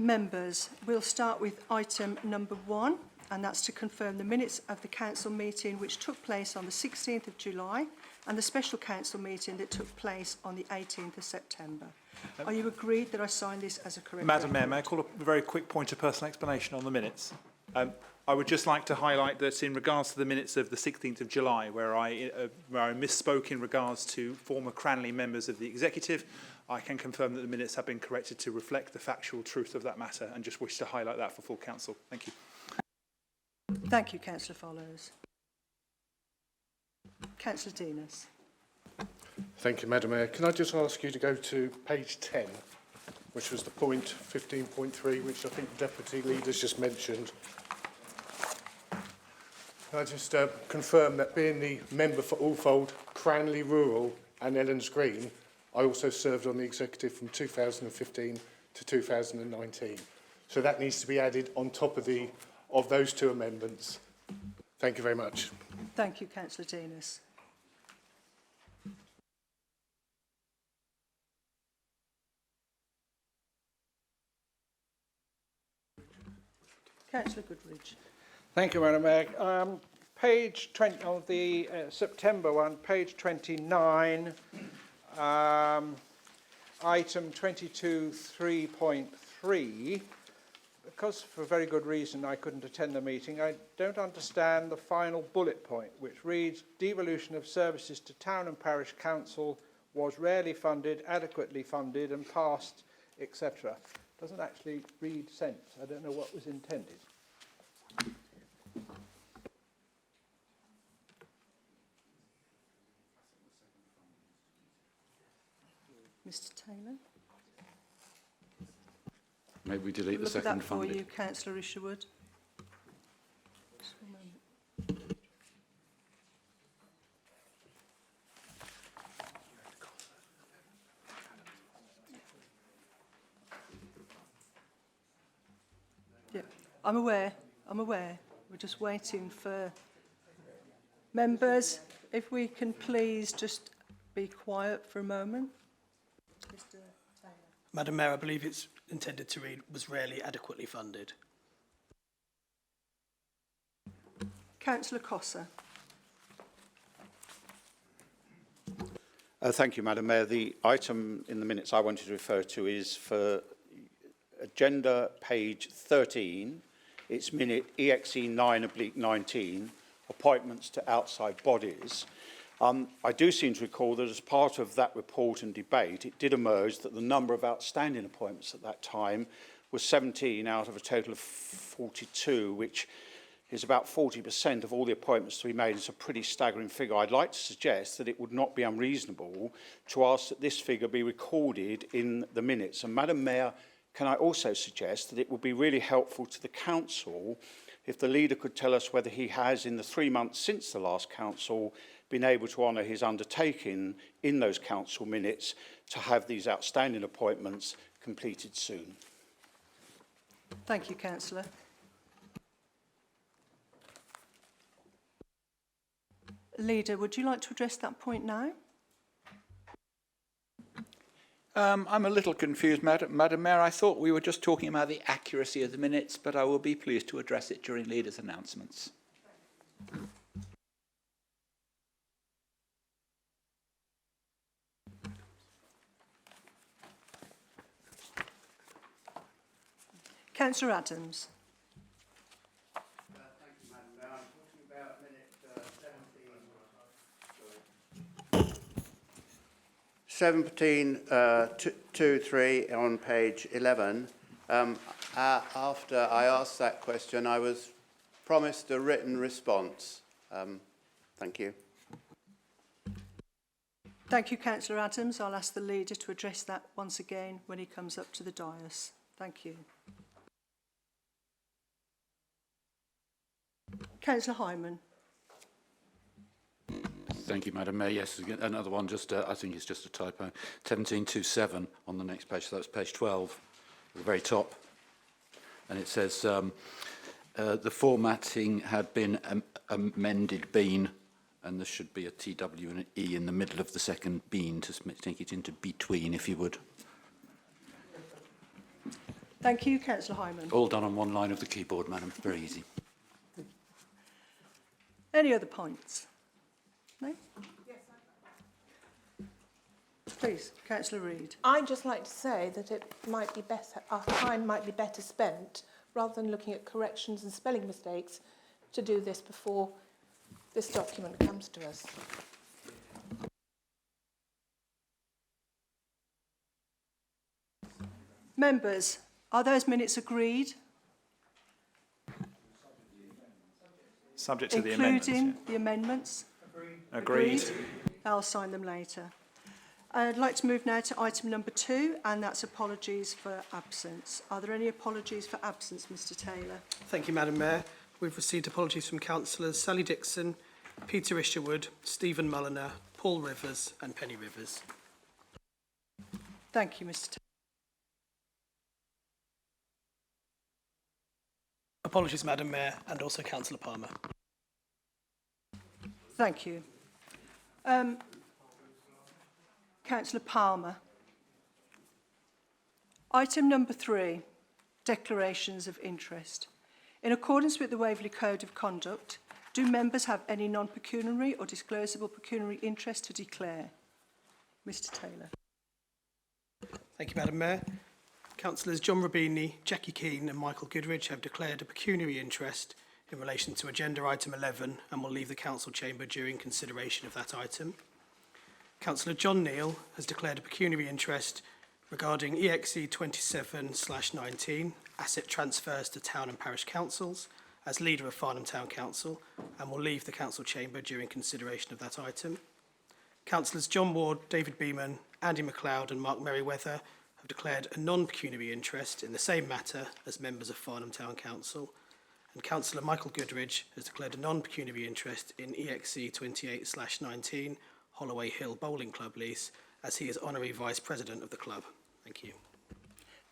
Members, we'll start with item number 1, and that's to confirm the minutes of the council meeting which took place on the 16th of July and the special council meeting that took place on the 18th of September. Are you agreed that I sign this as a correct Madam Mayor, record? may I call a very quick point of personal explanation on the minutes? I would just like to highlight that in regards to the minutes of the 16th of July, where I misspoke in regards to former Cranley members of the executive, I can confirm that the minutes have been corrected to reflect the factual truth of that matter, and just wish to highlight that for full council. Thank you. Thank you, Councillor Follows. Councillor Denis. Thank you, Madam Mayor. Can I just ask you to go to page 10, which was the point 15.3, which I think the Deputy Leader's just mentioned. Can I just confirm that being the member for Alfold, Cranley Rural and Ellens Green, I also served on the executive from 2015 to 2019. So that needs to be added on top of those two amendments. Thank you very much. Thank you, Councillor Denis. Councillor Goodridge. Thank you, Madam Mayor. Page 20 of the September one, page 29, item 22.3.3. Because for a very good reason I couldn't attend the meeting, I don't understand the final bullet point, which reads, devolution of services to town and parish council was rarely funded, adequately funded and passed, etc. Doesn't actually read sense. I don't know what was intended. Mr Taylor. Maybe we delete the Look at second that for funded. you, Councillor Isherwood. Just one moment. Yeah, I'm aware. We're just waiting for members. If we can please just be quiet for a moment. Mr. Taylor. Madam Mayor, I believe it's intended to read, was rarely adequately funded. Councillor Cossa. Thank you, Madam Mayor. The item in the minutes I wanted to refer to is for agenda page 13. It's minute EXE 9/19, appointments to outside bodies. I do seem to recall that as part of that report and debate, it did emerge that the number of outstanding appointments at that time was 17 out of a total of 42, which is about 40% of all the appointments to be made. It's a pretty staggering figure. I'd like to suggest that it would not be unreasonable to ask that this figure be recorded in the minutes. And Madam Mayor, can I also suggest that it would be really helpful to the council if the leader could tell us whether he has, in the 3 months since the last council, been able to honour his undertaking in those council minutes to have these outstanding appointments completed soon. Thank you, Councillor. Leader, would you like to address that point now? I'm a little confused, Madam Mayor. I thought we were just talking about the accuracy of the minutes, but I will be pleased to address it during Leader's announcements. Councillor Adams. Thank you, Madam Mayor. I'm talking about minute 17.2.3 on page 11. After I asked that question, I was promised a written response. Thank you. Thank you, Councillor Adams. I'll ask the leader to address that once again when he comes up to the dais. Thank you. Councillor Hyman. Thank you, Madam Mayor. Yes, another one, just I think it's just a typo. 17.27 on the next page, so that's page 12, at the very top. And it says the formatting had been amended bean, and there should be a TW and an E in the middle of the second bean to take it into between, if you would. Thank you, Councillor Hyman. All done on one line of the keyboard, madam. Very easy. Any other points? No? Please, Councillor Reid. I'd just like to say that it might be better, our time might be better spent, rather than looking at corrections and spelling mistakes, to do this before this document comes to us. Members, are those minutes agreed? Subject to the amendments. Including the amendments? Agreed. I'll sign them later. I'd like to move now to item number 2, and that's apologies for absence. Are there any apologies for absence, Mr Taylor? Thank you, Madam Mayor. We've received apologies from councillors Sally Dixon, Peter Isherwood, Stephen Mulliner, Paul Rivers and Penny Rivers. Thank you, Mr Taylor. Apologies, Madam Mayor, and also Councillor Palmer. Thank you. Councillor Palmer. Item number 3, declarations of interest. In accordance with the Waverley Code of Conduct, do members have any non-pecuniary or disclosable pecuniary interest to declare? Mr Taylor. Thank you, Madam Mayor. Councillors John Rubini, Jackie Keane and Michael Goodridge have declared a pecuniary interest in relation to agenda item 11 and will leave the council chamber during consideration of that item. Councillor John Neal has declared a pecuniary interest regarding EXE 27/19, asset transfers to town and parish councils, as leader of Farnham Town Council, and will leave the council chamber during consideration of that item. Councillors John Ward, David Beeman, Andy MacLeod and Mark Merriweather have declared a non-pecuniary interest in the same matter as members of Farnham Town Council, and Councillor Michael Goodridge has declared a non-pecuniary interest in EXE 28/19 Holloway Hill Bowling Club lease, as he is honorary vice president of the club. Thank you.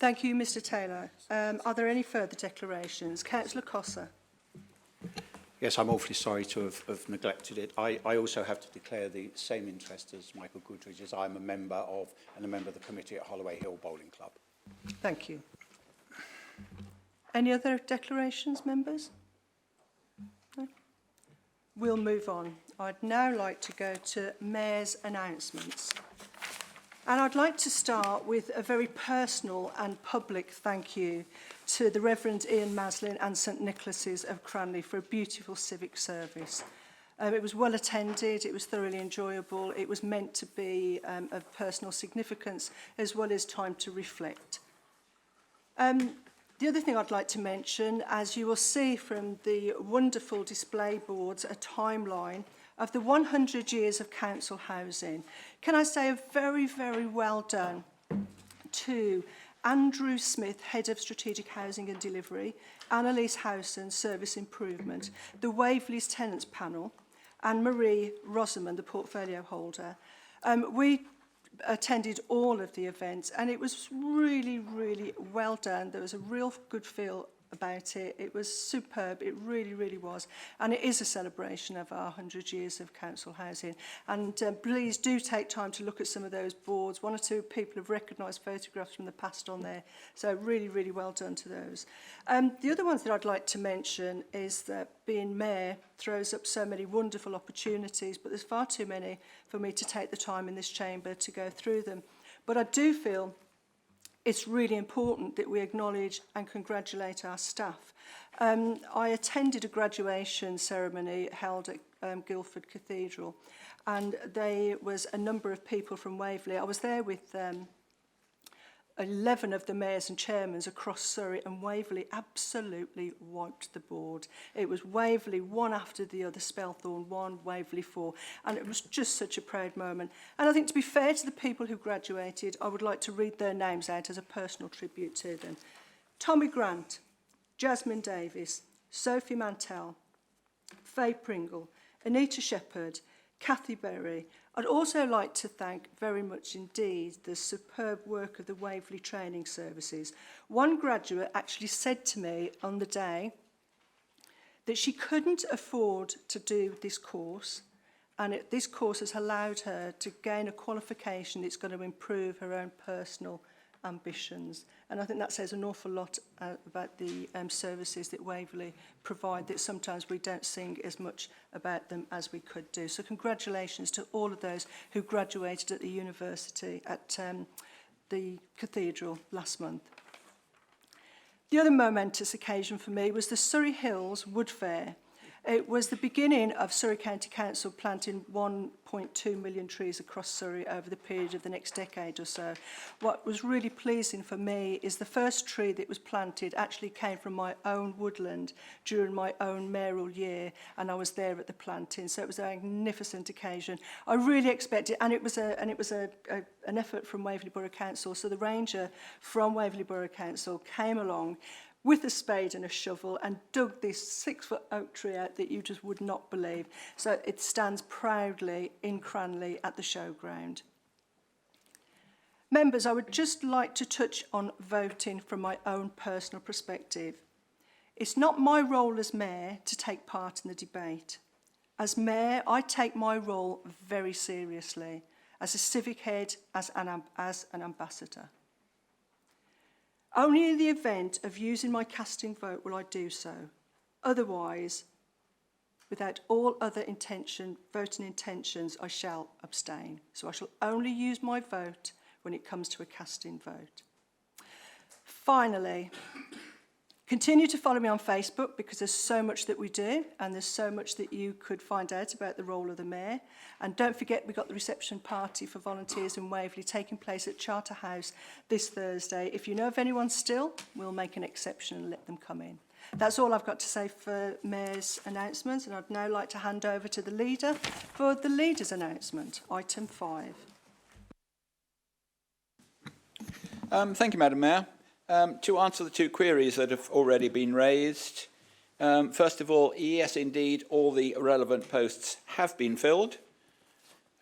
Thank you, Mr Taylor. Are there any further declarations? Councillor Cossa. Yes, I'm awfully sorry to have neglected it. I also have to declare the same interest as Michael Goodridge, as I'm a member of and a member of the committee at Holloway Hill Bowling Club. Thank you. Any other declarations, members? No? We'll move on. I'd now like to go to Mayor's announcements. And I'd like to start with a very personal and public thank you to the Reverend Ian Maslin and St Nicholas's of Cranley for a beautiful civic service. It was well attended, it was thoroughly enjoyable, it was meant to be of personal significance as well as time to reflect. The other thing I'd like to mention, as you will see from the wonderful display boards, a timeline of the 100 years of council housing. Can I say a very, very well done to Andrew Smith, Head of Strategic Housing and Delivery, Annalise Howson, Service Improvement, the Waverley's Tenants Panel, and Marie Rosamond, the Portfolio Holder. We attended all of the events and it was really, really well done. There was a real good feel about it. It was superb. It really, really was. And it is a celebration of our 100 years of council housing. And please do take time to look at some of those boards. One or two people have recognised photographs from the past on there. So really, really well done to those. The other ones that I'd like to mention is that being mayor throws up so many wonderful opportunities, but there's far too many for me to take the time in this chamber to go through them. But I do feel it's really important that we acknowledge and congratulate our staff. I attended a graduation ceremony held at Guildford Cathedral, and there was a number of people from Waverley. I was there with 11 of the mayors and chairmen across Surrey, and Waverley absolutely wiped the board. It was Waverley one after the other, Spelthorne 1, Waverley 4, and it was just such a proud moment. And I think to be fair to the people who graduated, I would like to read their names out as a personal tribute to them. Tommy Grant, Jasmine Davis, Sophie Mantell, Faye Pringle, Anita Shepherd, Kathy Berry. I'd also like to thank very much indeed the superb work of the Waverley Training Services. One graduate actually said to me on the day that she couldn't afford to do this course, and this course has allowed her to gain a qualification that's going to improve her own personal ambitions. And I think that says an awful lot about the services that Waverley provide, that sometimes we don't sing as much about them as we could do. So congratulations to all of those who graduated at the university, at the cathedral last month. The other momentous occasion for me was the Surrey Hills Wood Fair. It was the beginning of Surrey County Council planting 1.2 million trees across Surrey over the period of the next decade or so. What was really pleasing for me is the first tree that was planted actually came from my own woodland during my own mayoral year, and I was there at the planting, so it was a magnificent occasion. I really expected, and it was an effort from Waverley Borough Council, so the ranger from Waverley Borough Council came along with a spade and a shovel and dug this 6-foot oak tree out that you just would not believe. So it stands proudly in Cranley at the showground. Members, I would just like to touch on voting from my own personal perspective. It's not my role as mayor to take part in the debate. As mayor, I take my role very seriously, as a civic head, as an ambassador. Only in the event of using my casting vote will I do so. Otherwise, without all other voting intentions, I shall abstain. So I shall only use my vote when it comes to a casting vote. Finally, continue to follow me on Facebook, because there's so much that we do and there's so much that you could find out about the role of the mayor. And don't forget, we've got the reception party for volunteers in Waverley taking place at Charter House this Thursday. If you know of anyone still, we'll make an exception and let them come in. That's all I've got to say for Mayor's announcements, and I'd now like to hand over to the leader for the leader's announcement, item 5. Thank you, Madam Mayor. To answer the two queries that have already been raised, first of all, yes, indeed, all the relevant posts have been filled.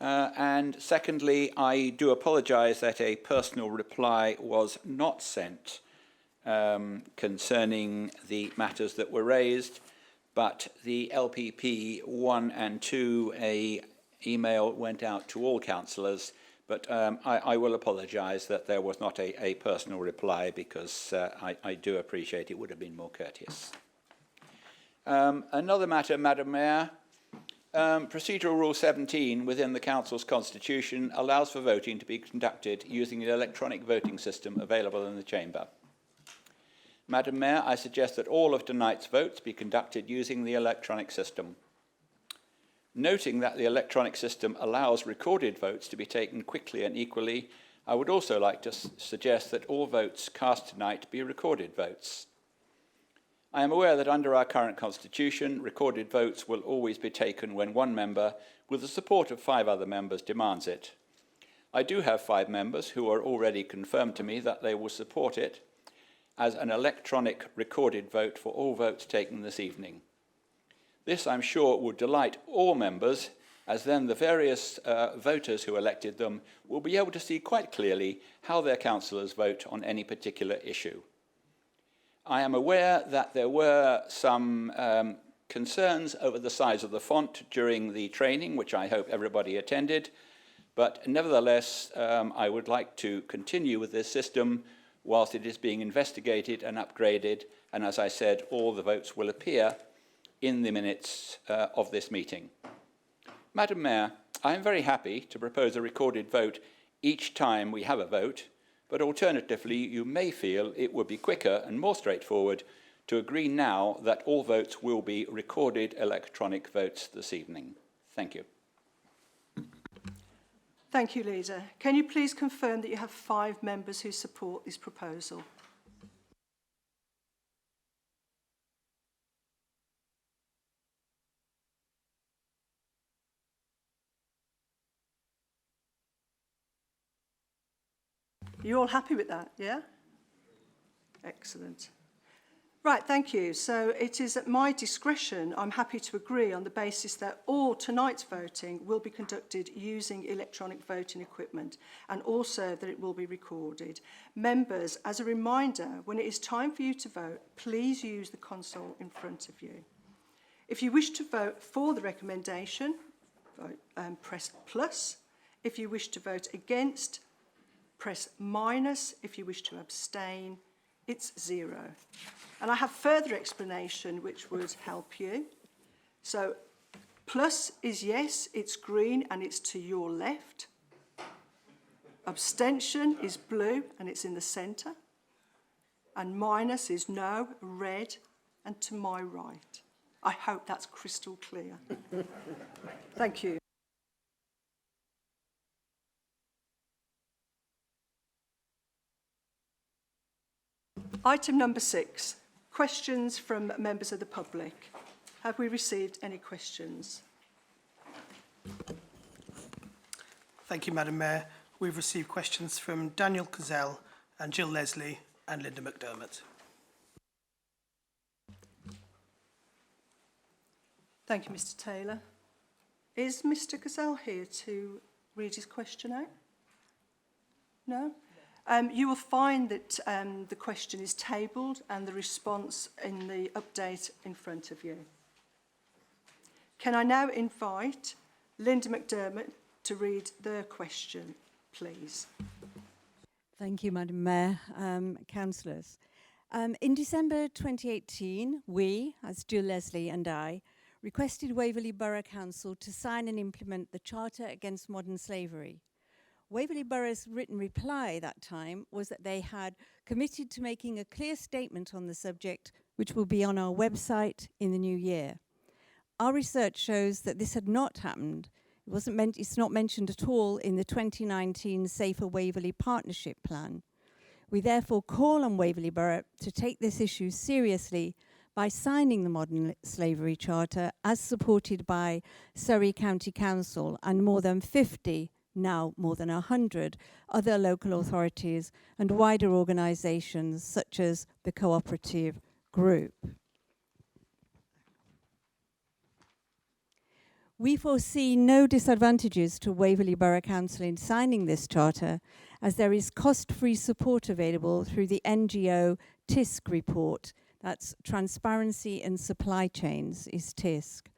And secondly, I do apologise that a personal reply was not sent concerning the matters that were raised, but the LPP 1 and 2 email went out to all councillors. But I will apologise that there was not a personal reply, because I do appreciate it would have been more courteous. Another matter, Madam Mayor, Procedural Rule 17 within the Council's constitution allows for voting to be conducted using the electronic voting system available in the chamber. Madam Mayor, I suggest that all of tonight's votes be conducted using the electronic system. Noting that the electronic system allows recorded votes to be taken quickly and equally, I would also like to suggest that all votes cast tonight be recorded votes. I am aware that under our current constitution, recorded votes will always be taken when one member, with the support of 5 other members, demands it. I do have 5 members who are already confirmed to me that they will support it as an electronic recorded vote for all votes taken this evening. This, I'm sure, would delight all members, as then the various voters who elected them will be able to see quite clearly how their councillors vote on any particular issue. I am aware that there were some concerns over the size of the font during the training, which I hope everybody attended, but nevertheless, I would like to continue with this system whilst it is being investigated and upgraded, and as I said, all the votes will appear in the minutes of this meeting. Madam Mayor, I am very happy to propose a recorded vote each time we have a vote, but alternatively, you may feel it would be quicker and more straightforward to agree now that all votes will be recorded electronic votes this evening. Thank you. Thank you, Leader. Can you please confirm that you have 5 members who support this proposal? You're all happy with that, yeah? Excellent. Right, thank you. So it is at my discretion, I'm happy to agree on the basis that all tonight's voting will be conducted using electronic voting equipment, and also that it will be recorded. Members, as a reminder, when it is time for you to vote, please use the console in front of you. If you wish to vote for the recommendation, press plus. If you wish to vote against, Press minus if you wish to abstain. It's 0. And I have further explanation which would help you. So plus is yes, it's green and it's to your left. Abstention is blue and it's in the centre. And minus is no, red, and to my right. I hope that's crystal clear. Thank you. Item number 6, questions from members of the public. Have we received any questions? Thank you, Madam Mayor. We've received questions from Daniel Cazell and Jill Leslie and Linda McDermott. Thank you, Mr. Taylor. Is Mr. Gazelle here to read his question out? No? You will find that the question is tabled and the response in the update in front of you. Can I now invite Linda McDermott to read the question, please? Thank you, Madam Mayor, councillors. In December 2018, we, as Jill Leslie and I, requested Waverley Borough Council to sign and implement the Charter Against Modern Slavery. Waverley Borough's written reply that time was that they had committed to making a clear statement on the subject, which will be on our website in the new year. Our research shows that this had not happened. It's not mentioned at all in the 2019 Safer Waverley Partnership Plan. We therefore call on Waverley Borough to take this issue seriously by signing the Modern Slavery Charter as supported by Surrey County Council and more than 50, now more than 100, other local authorities and wider organisations such as the Cooperative Group. We foresee no disadvantages to Waverley Borough Council in signing this charter, as there is cost-free support available through the NGO TISC report. That's Transparency in Supply Chains, is TISC.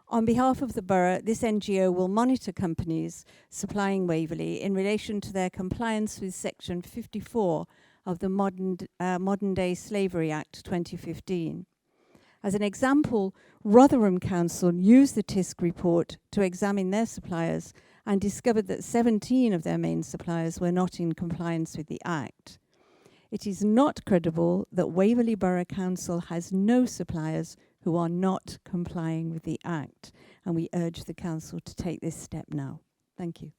On behalf of the borough, this NGO will monitor companies supplying Waverley in relation to their compliance with Section 54 of the Modern Day Slavery Act 2015. As an example, Rotherham Council used the TISC report to examine their suppliers and discovered that 17 of their main suppliers were not in compliance with the Act. It is not credible that Waverley Borough Council has no suppliers who are not complying with the Act, and we urge the Council to take this step now. Thank you.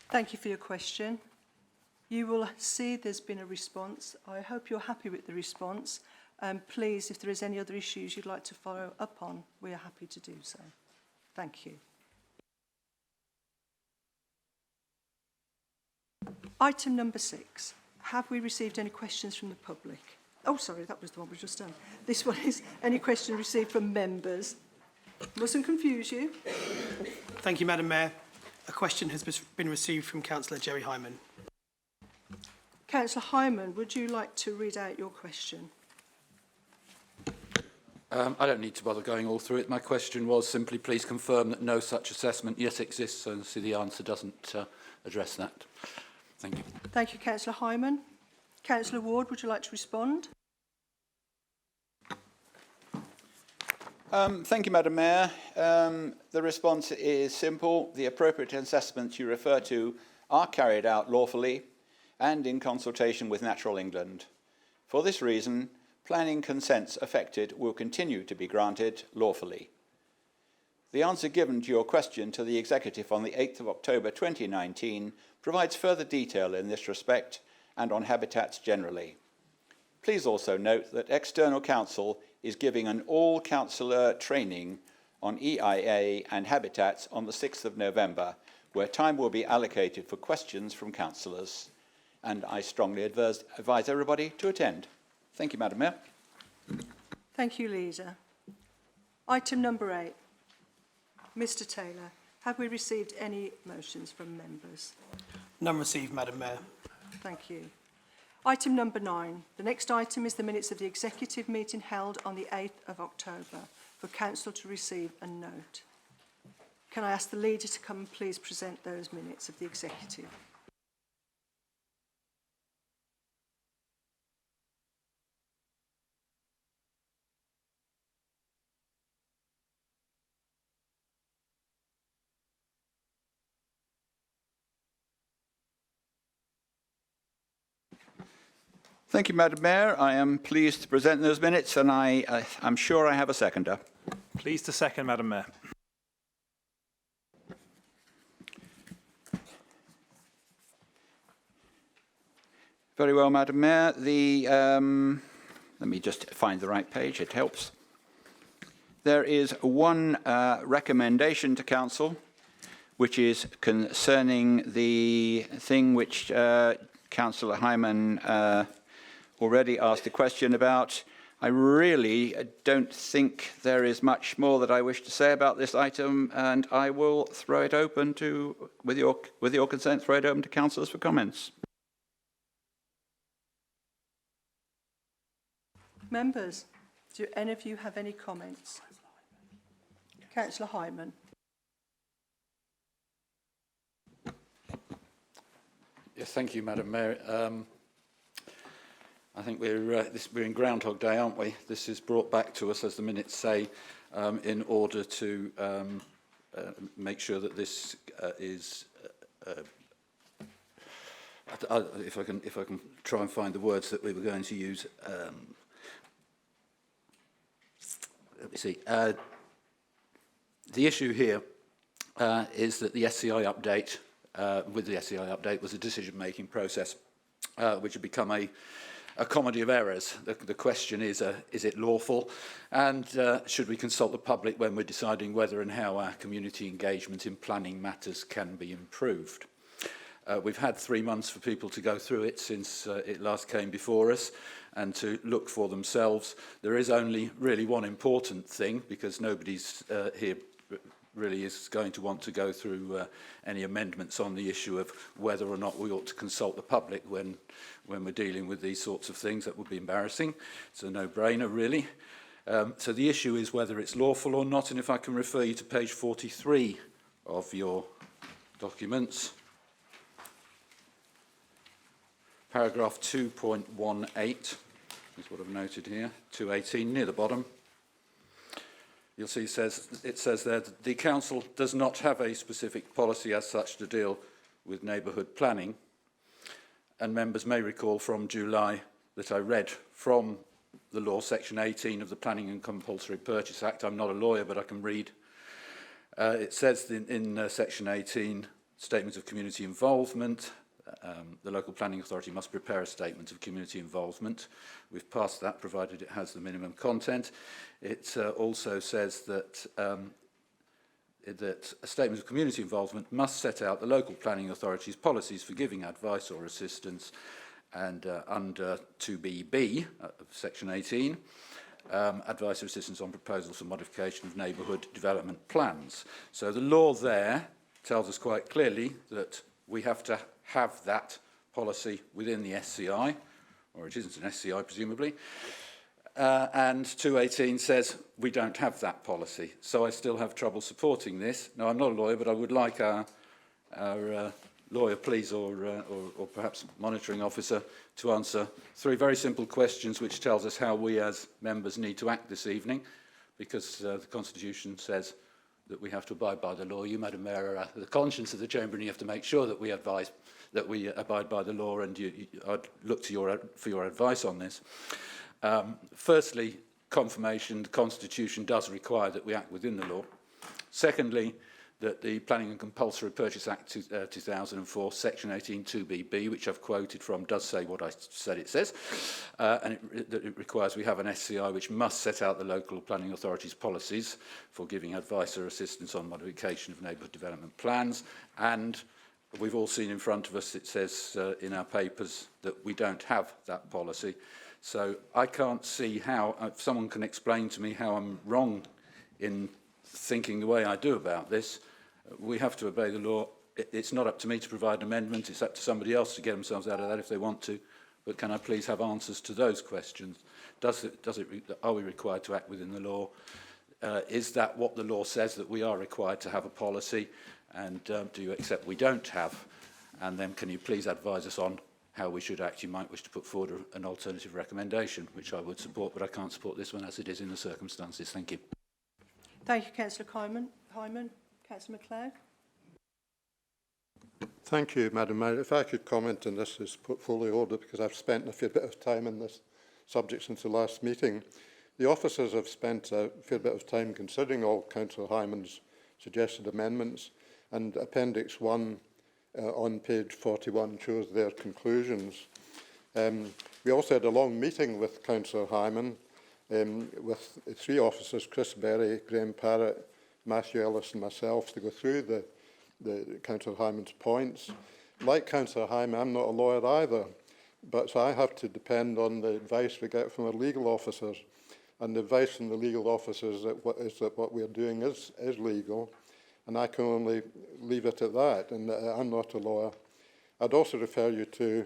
Thank you for your question. You will see there's been a response. I hope you're happy with the response. Please, if there is any other issues you'd like to follow up on, we are happy to do so. Thank you. Item number 6. Have we received any questions from the public? Oh, sorry, that was the one we've just done. This one is any questions received from members. Mustn't confuse you. Thank you, Madam Mayor. A question has been received from Councillor Jerry Hyman. Councillor Hyman, would you like to read out your question? I don't need to bother going all through it. My question was simply, please confirm that no such assessment yet exists, and see the answer doesn't address that. Thank you. Thank you, Councillor Hyman. Councillor Ward, would you like to respond? Thank you, Madam Mayor. The response is simple. The appropriate assessments you refer to are carried out lawfully and in consultation with Natural England. For this reason, planning consents affected will continue to be granted lawfully. The answer given to your question to the Executive on the 8th of October 2019 provides further detail in this respect and on habitats generally. Please also note that external counsel is giving an all-councillor training on EIA and habitats on the 6th of November, where time will be allocated for questions from councillors, and I strongly advise everybody to attend. Thank you, Madam Mayor. Thank you, Leader. Item number 8. Mr. Taylor, have we received any motions from members? None received, Madam Mayor. Thank you. Item number 9. The next item is the minutes of the Executive meeting held on the 8th of October for Council to receive and note. Can I ask the leader to come and please present those minutes of the executive? Thank you, Madam Mayor. I am pleased to present those minutes, and I'm sure I have a seconder. Pleased to second, Madam Mayor. Very well, Madam Mayor. Let me just find the right page, it helps. There is one recommendation to Council, which is concerning the thing which Councillor Hyman already asked a question about. I really don't think there is much more that I wish to say about this item, and I will throw it open to, with your consent, throw it open to councillors for comments. Members, do any of you have any comments? Councillor Hyman. Yes, thank you, Madam Mayor. I think we're in Groundhog Day, aren't we? This is brought back to us, as the minutes say, in order to make sure that this is. If I can try and find the words that we were going to use. Let me see. The issue here is that the SCI update, with the SCI update, was a decision-making process which had become a comedy of errors. The question is it lawful? And should we consult the public when we're deciding whether and how our community engagement in planning matters can be improved? We've had 3 months for people to go through it since it last came before us and to look for themselves. There is only really one important thing, because nobody's here really is going to want to go through any amendments on the issue of whether or not we ought to consult the public when we're dealing with these sorts of things. That would be embarrassing. It's a no-brainer, really. So the issue is whether it's lawful or not, and if I can refer you to page 43 of your documents. Paragraph 2.18 is what I've noted here, 218, near the bottom. You'll see it says there that the council does not have a specific policy as such to deal with neighbourhood planning. And members may recall from July that I read from the law, section 18 of the Planning and Compulsory Purchase Act. I'm not a lawyer, but I can read. It says in section 18, statements of community involvement. The local planning authority must prepare a statement of community involvement. We've passed that, provided it has the minimum content. It also says that that a statement of community involvement must set out the local planning authority's policies for giving advice or assistance, and under 2BB of section 18, advice or assistance on proposals for modification of neighbourhood development plans. So the law there tells us quite clearly that we have to have that policy within the SCI, or it isn't an SCI presumably, and 218 says we don't have that policy. So I still have trouble supporting this. Now, I'm not a lawyer, but I would like our lawyer, please, or perhaps monitoring officer, to answer 3 very simple questions which tells us how we as members need to act this evening, because the Constitution says that we have to abide by the law. You, Madam Mayor, are the conscience of the Chamber, and you have to make sure that we abide by the law, and I'd look to for your advice on this. Firstly, confirmation, the Constitution does require that we act within the law. Secondly, that the Planning and Compulsory Purchase Act 2004, Section 18 2BB, which I've quoted from, does say what I said it says, and it requires we have an SCI which must set out the local planning authority's policies for giving advice or assistance on modification of neighbourhood development plans. And we've all seen in front of us, it says in our papers, that we don't have that policy. So I can't see how, if someone can explain to me how I'm wrong in thinking the way I do about this. We have to obey the law. It's not up to me to provide an amendment. It's up to somebody else to get themselves out of that if they want to. But can I please have answers to those questions? Are we required to act within the law? is that what the law says, that we are required to have a policy? And do you accept we don't have? And then can you please advise us on how we should act? You might wish to put forward an alternative recommendation, which I would support, but I can't support this one as it is in the circumstances. Thank you. Thank you, Councillor Hyman. Councillor MacLeod. Thank you, Madam Mayor. If I could comment on this as portfolio order, because I've spent a fair bit of time on this subject since the last meeting. The officers have spent a fair bit of time considering all Councillor Hyman's suggested amendments, and Appendix 1 on page 41 shows their conclusions. We also had a long meeting with Councillor Hyman, with 3 officers, Chris Berry, Graham Parrott, Matthew Ellis and myself, to go through the Councillor Hyman's points. Like Councillor Hyman, I'm not a lawyer either, but so I have to depend on the advice we get from our legal officers. And the advice from the legal officers is that what we're doing is legal, and I can only leave it at that, and I'm not a lawyer. I'd also refer you to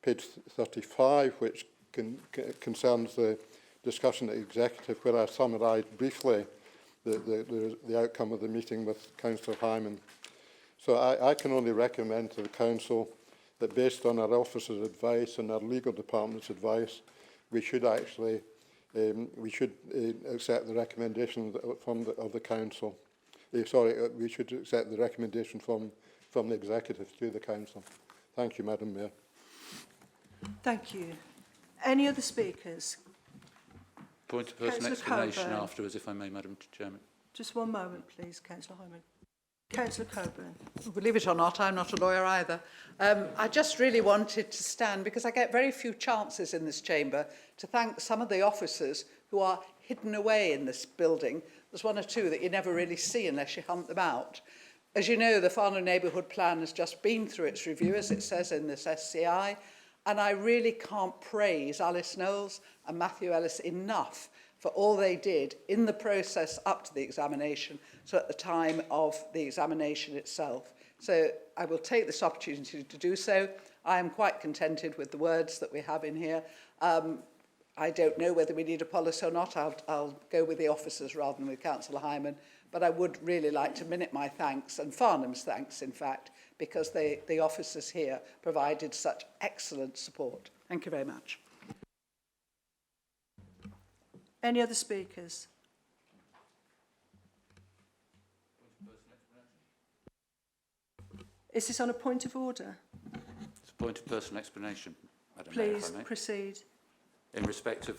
page 35, which concerns the discussion at executive, where I summarised briefly the outcome of the meeting with Councillor Hyman. So I can only recommend to the Council that based on our officers' advice and our legal department's advice, we should actually accept the recommendation of the Council. We should accept the recommendation from the Executive to the Council. Thank you, Madam Mayor. Thank you. Any other speakers? Point of personal Councillor explanation Coburn. afterwards, if I may, Madam Chairman. Just one moment, please, Councillor Hyman. Councillor Coburn. Believe it or not, I'm not a lawyer either. I just really wanted to stand, because I get very few chances in this chamber, to thank some of the officers who are hidden away in this building. There's 1 or 2 that you never really see unless you hunt them out. As you know, the Farnham Neighbourhood Plan has just been through its review, as it says in this SCI, and I really can't praise Alice Knowles and Matthew Ellis enough for all they did in the process up to the examination, so at the time of the examination itself. So I will take this opportunity to do so. I am quite contented with the words that we have in here. I don't know whether we need a policy or not. I'll go with the officers rather than with Councillor Hyman, but I would really like to minute my thanks, and Farnham's thanks, in fact, because the officers here provided such excellent support. Thank you very much. Any other speakers? Is this on a point of order? It's a point of personal explanation, Madam Please Mayor, if I may. proceed. In respect of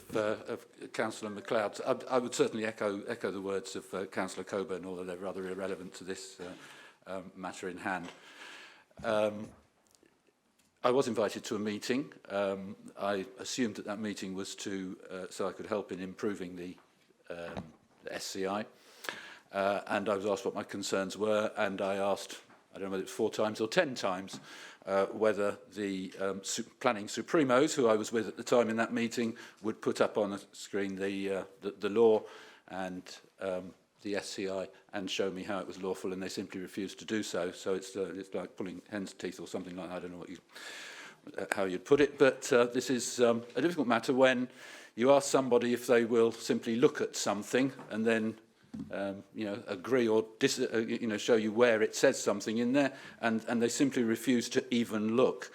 Councillor MacLeod, I would certainly echo the words of Councillor Coburn, although they're rather irrelevant to this matter in hand. I was invited to a meeting. I assumed that meeting was so I could help in improving the SCI, and I was asked what my concerns were, and I asked, I don't know whether it's 4 times or 10 times, whether the planning supremos, who I was with at the time in that meeting, would put up on the screen the law and the SCI and show me how it was lawful, and they simply refused to do so. So it's like pulling hen's teeth or something like that. I don't know how you'd put it, but this is a difficult matter when you ask somebody if they will simply look at something and then agree or show you where it says something in there, and they simply refuse to even look.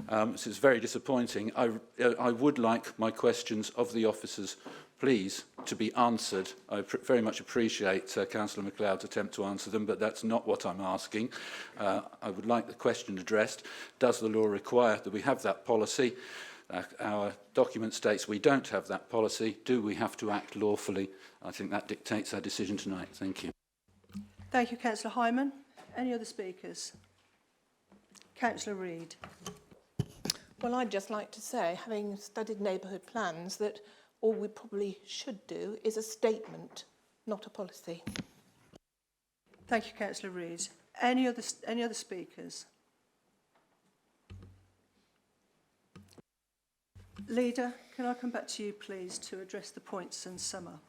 This is very disappointing. I would like my questions of the officers, please, to be answered. I very much appreciate Councillor MacLeod's attempt to answer them, but that's not what I'm asking. I would like the question addressed. Does the law require that we have that policy? Our document states we don't have that policy. Do we have to act lawfully? I think that dictates our decision tonight. Thank you. Thank you, Councillor Hyman. Any other speakers? Councillor Reid. Well, I'd just like to say, having studied neighbourhood plans, that all we probably should do is a statement, not a policy. Thank you, Councillor Reid. Any other speakers? Leader, can I come back to you, please, to address the points and sum up?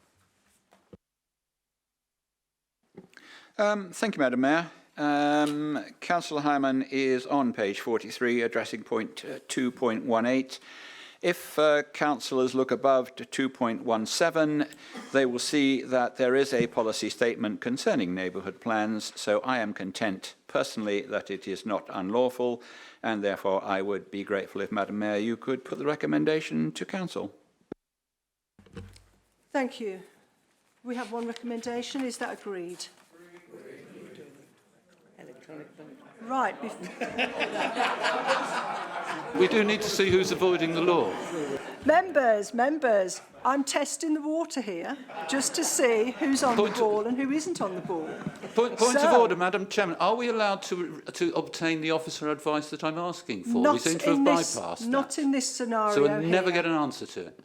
Thank you, Madam Mayor. Councillor Hyman is on page 43, addressing point 2.18. If councillors look above to 2.17, they will see that there is a policy statement concerning neighbourhood plans, so I am content personally that it is not unlawful, and therefore I would be grateful if, Madam Mayor, you could put the recommendation to council. Thank you. We have one recommendation. Is that agreed? Right. We do need to see who's avoiding the law. Members, I'm testing the water here just to see who's on the ball and who isn't on the ball. Point of order, Madam Chairman. Are we allowed to obtain the officer advice that I'm asking for? We seem to have bypassed that. Not in this scenario. So we'll never get an answer to it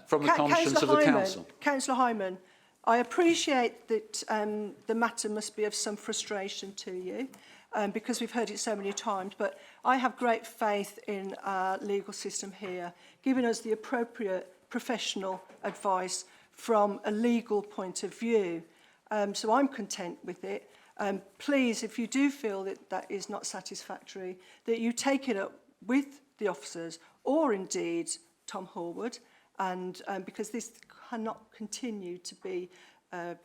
from the conscience of the council. Councillor Hyman, I appreciate that the matter must be of some frustration to you because we've heard it so many times, but I have great faith in our legal system here, giving us the appropriate professional advice from a legal point of view. So I'm content with it. Please, if you do feel that that is not satisfactory, that you take it up with the officers or indeed Tom Horwood, and because this cannot continue to be a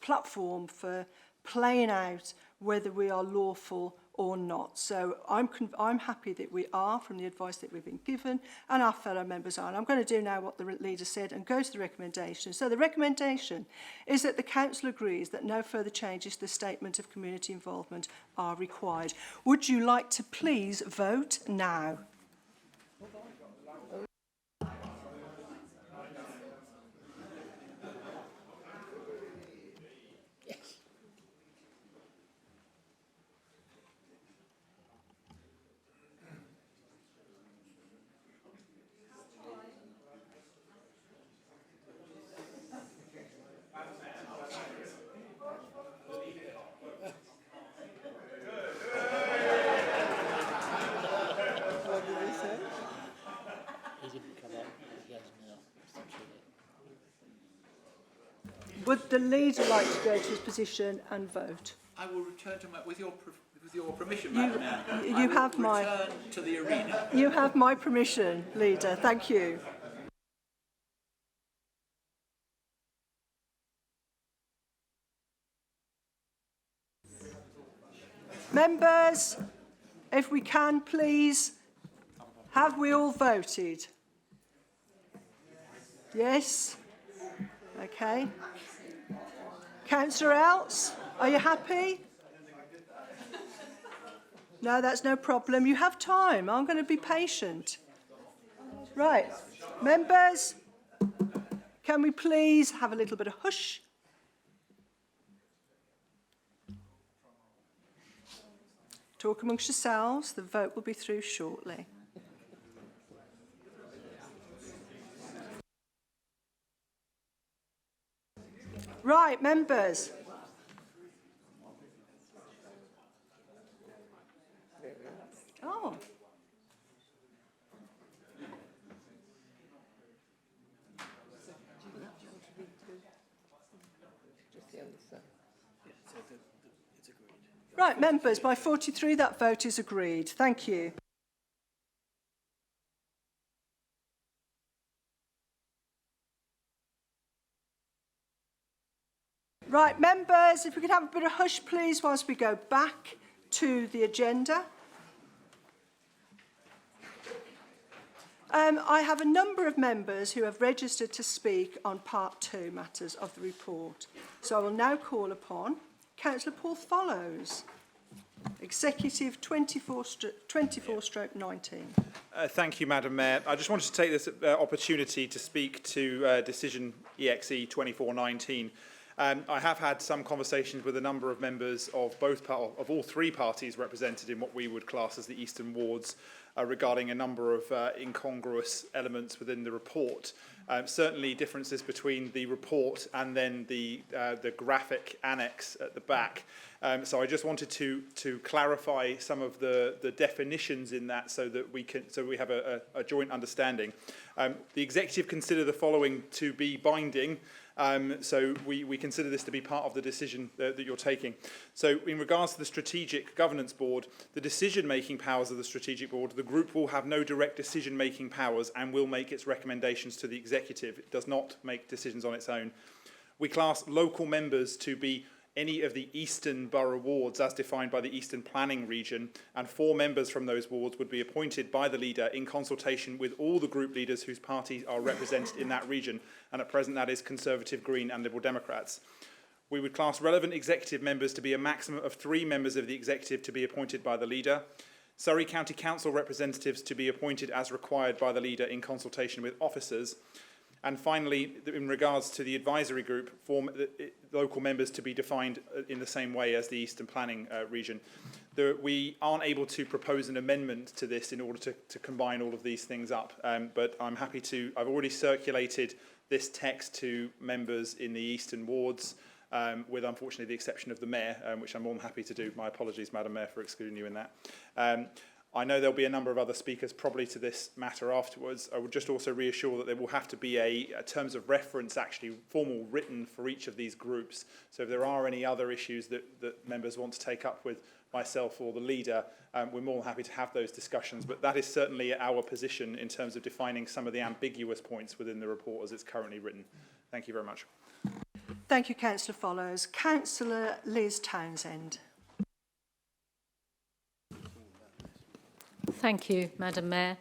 platform for playing out whether we are lawful or not. So I'm happy that we are, from the advice that we've been given, and our fellow members are. And I'm going to do now what the leader said and go to the recommendation. So the recommendation is that the council agrees that no further changes to the statement of community involvement are required. Would you like to please vote now? Would the leader like to go to his position and vote? I will return to with your permission, Madam Mayor. You have my return to the arena. You have my permission, leader. Thank you. Members, if we can, please, have we all voted? Yes? Okay. Councillor Elts, are you happy? No, that's no problem. You have time. I'm going to be patient. Right. Members, can we please have a little bit of hush? Talk amongst yourselves. The vote will be through shortly. Right, members. Oh. Right, members, by 43 that vote is agreed. Thank you. Right, members, if we could have a bit of hush, please, whilst we go back to the agenda. I have a number of members who have registered to speak on Part 2 matters of the report. So I will now call upon Councillor Paul Follows, Executive 24/19. Thank you, Madam Mayor. I just wanted to take this opportunity to speak to decision EXE 2419. I have had some conversations with a number of members of all three parties represented in what we would class as the Eastern Wards regarding a number of incongruous elements within the report. Certainly differences between the report and then the graphic annex at the back. So I just wanted to clarify some of the definitions in that so that we have a joint understanding. The executive consider the following to be binding. So we consider this to be part of the decision that you're taking. So in regards to the Strategic Governance Board, the decision-making powers of the Strategic Board, the group will have no direct decision-making powers and will make its recommendations to the executive. It does not make decisions on its own. We class local members to be any of the Eastern Borough wards as defined by the Eastern Planning Region, and 4 members from those wards would be appointed by the leader in consultation with all the group leaders whose parties are represented in that region, and at present that is Conservative, Green and Liberal Democrats. We would class relevant executive members to be a maximum of 3 members of the executive to be appointed by the leader, Surrey County Council representatives to be appointed as required by the leader in consultation with officers, and finally, in regards to the advisory group, local members to be defined in the same way as the Eastern Planning Region. We aren't able to propose an amendment to this in order to combine all of these things up, but I'm happy to. I've already circulated this text to members in the Eastern wards, with unfortunately the exception of the Mayor, which I'm more than happy to do. My apologies, Madam Mayor, for excluding you in that. I know there'll be a number of other speakers probably to this matter afterwards. I would just also reassure that there will have to be a terms of reference actually formal written for each of these groups. So if there are any other issues that members want to take up with myself or the leader, we're more than happy to have those discussions. But that is certainly our position in terms of defining some of the ambiguous points within the report as it's currently written. Thank you very much. Thank you, Councillor Follows. Councillor Liz Townsend. Thank you, Madam Mayor.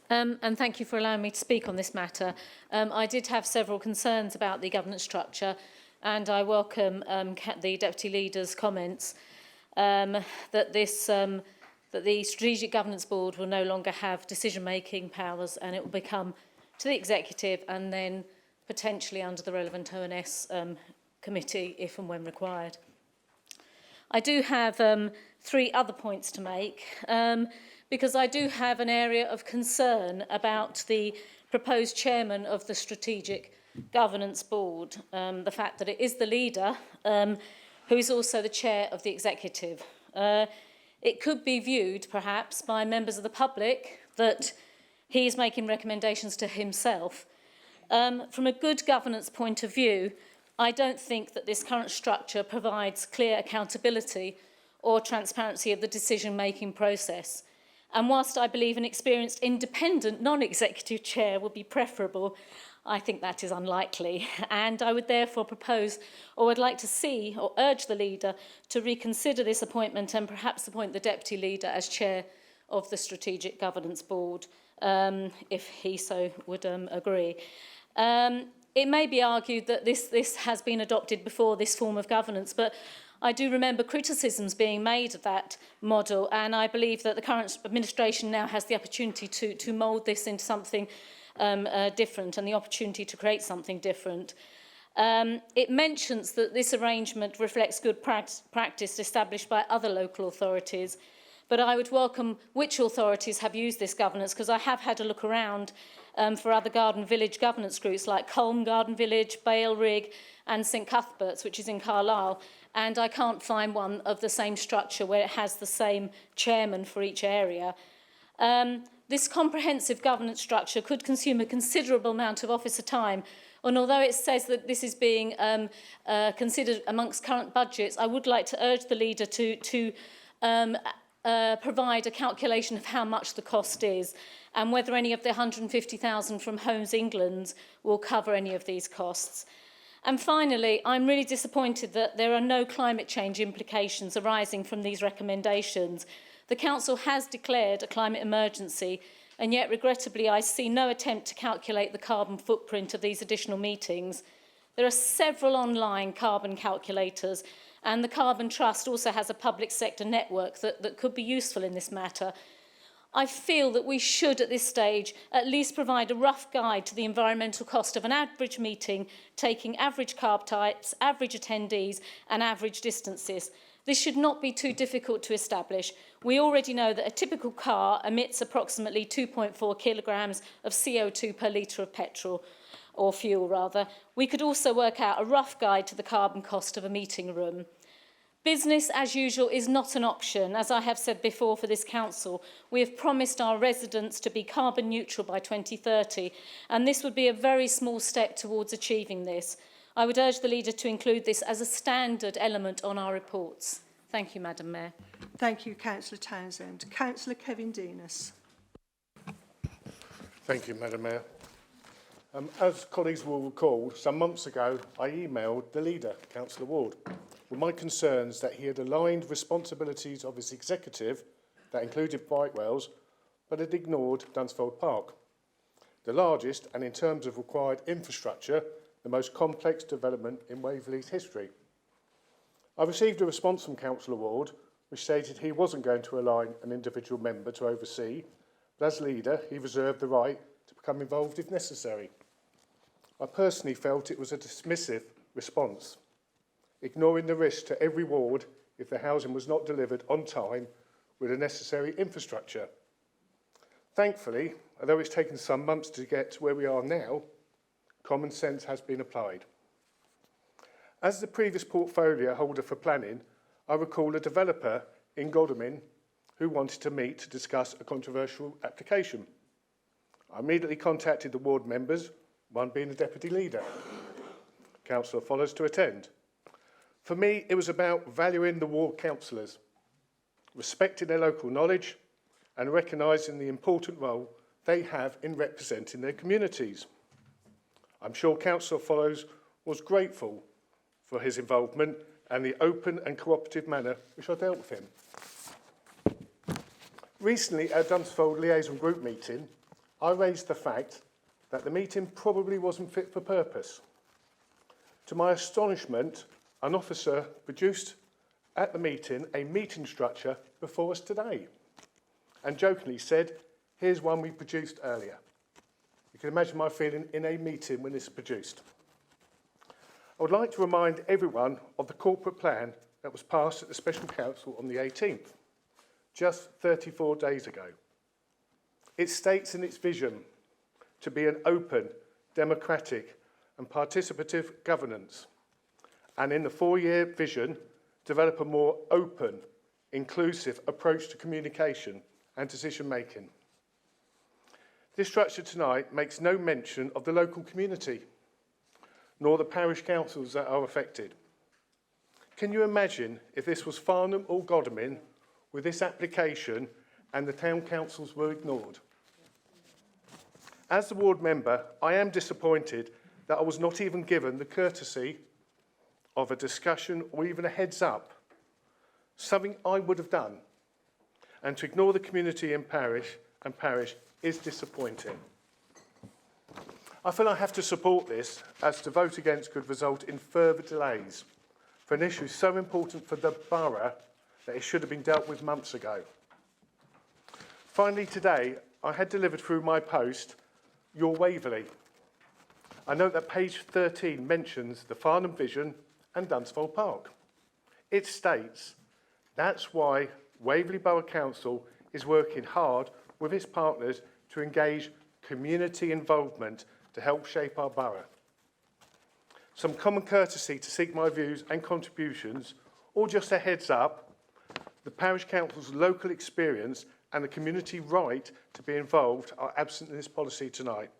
And thank you for allowing me to speak on this matter. I did have several concerns about the governance structure, and I welcome the Deputy Leader's comments that the Strategic Governance Board will no longer have decision-making powers, and it will become to the Executive and then potentially under the relevant ONS committee if and when required. I do have 3 other points to make. Because I do have an area of concern about the proposed chairman of the Strategic Governance Board, the fact that it is the leader who is also the chair of the executive. It could be viewed, perhaps, by members of the public that he is making recommendations to himself. From a good governance point of view, I don't think that this current structure provides clear accountability or transparency of the decision-making process. And whilst I believe an experienced independent non-executive chair would be preferable, I think that is unlikely. And I would therefore propose, or would like to see, or urge the leader to reconsider this appointment and perhaps appoint the deputy leader as chair of the Strategic Governance Board, if he so would agree. It may be argued that this has been adopted before, this form of governance, but I do remember criticisms being made of that model, and I believe that the current administration now has the opportunity to mould this into something different and the opportunity to create something different. It mentions that this arrangement reflects good practice established by other local authorities, but I would welcome which authorities have used this governance, because I have had a look around for other garden village governance groups like Colne Garden Village, Bale Rig and St Cuthbert's, which is in Carlisle, and I can't find one of the same structure where it has the same chairman for each area. This comprehensive governance structure could consume a considerable amount of officer time, and although it says that this is being considered amongst current budgets, I would like to urge the leader to provide a calculation of how much the cost is and whether any of the 150,000 from Homes England will cover any of these costs. And finally, I'm really disappointed that there are no climate change implications arising from these recommendations. The Council has declared a climate emergency, and yet regrettably I see no attempt to calculate the carbon footprint of these additional meetings. There are several online carbon calculators, and the Carbon Trust also has a public sector network that could be useful in this matter. I feel that we should, at this stage, at least provide a rough guide to the environmental cost of an average meeting, taking average carb types, average attendees, and average distances. This should not be too difficult to establish. We already know that a typical car emits approximately 2.4 kilograms of CO2 per litre of petrol, or fuel rather. We could also work out a rough guide to the carbon cost of a meeting room. Business as usual is not an option. As I have said before for this council, we have promised our residents to be carbon neutral by 2030, and this would be a very small step towards achieving this. I would urge the leader to include this as a standard element on our reports. Thank you, Madam Mayor. Thank you, Councillor Townsend. Councillor Kevin Denis. Thank you, Madam Mayor. As colleagues will recall, some months ago, I emailed the leader, Councillor Ward, with my concerns that he had aligned responsibilities of his executive, that included Brightwells, but had ignored Dunsfold Park, the largest and, in terms of required infrastructure, the most complex development in Waverley's history. I received a response from Councillor Ward, which stated he wasn't going to align an individual member to oversee, but as leader, he reserved the right to become involved if necessary. I personally felt it was a dismissive response, ignoring the risk to every ward if the housing was not delivered on time with the necessary infrastructure. Thankfully, although it's taken some months to get to where we are now, common sense has been applied. As the previous portfolio holder for planning, I recall a developer in Godalming who wanted to meet to discuss a controversial application. I immediately contacted the ward members, one being the deputy leader. Councillor follows to attend. For me, it was about valuing the ward councillors, respecting their local knowledge and recognising the important role they have in representing their communities. I'm sure Councillor Follows was grateful for his involvement and the open and cooperative manner which I dealt with him. Recently, at Dunsfold Liaison Group meeting, I raised the fact that the meeting probably wasn't fit for purpose. To my astonishment, an officer produced at the meeting a meeting structure before us today and jokingly said, "Here's one we produced earlier." You can imagine my feeling in a meeting when this is produced. I would like to remind everyone of the corporate plan that was passed at the Special Council on the 18th, just 34 days ago. It states in its vision to be an open, democratic and participative governance, and in the 4-year vision, develop a more open, inclusive approach to communication and decision-making. This structure tonight makes no mention of the local community, nor the parish councils that are affected. Can you imagine if this was Farnham or Godalming with this application and the town councils were ignored? As the ward member, I am disappointed that I was not even given the courtesy of a discussion or even a heads up, something I would have done. And to ignore the community in parish is disappointing. I feel I have to support this, as to vote against could result in further delays for an issue so important for the borough that it should have been dealt with months ago. Finally today, I had delivered through my post your Waverley. I note that page 13 mentions the Farnham Vision and Dunsfold Park. It states, that's why Waverley Borough Council is working hard with its partners to engage community involvement to help shape our borough. Some common courtesy to seek my views and contributions, or just a heads up, the parish council's local experience and the community right to be involved are absent in this policy tonight.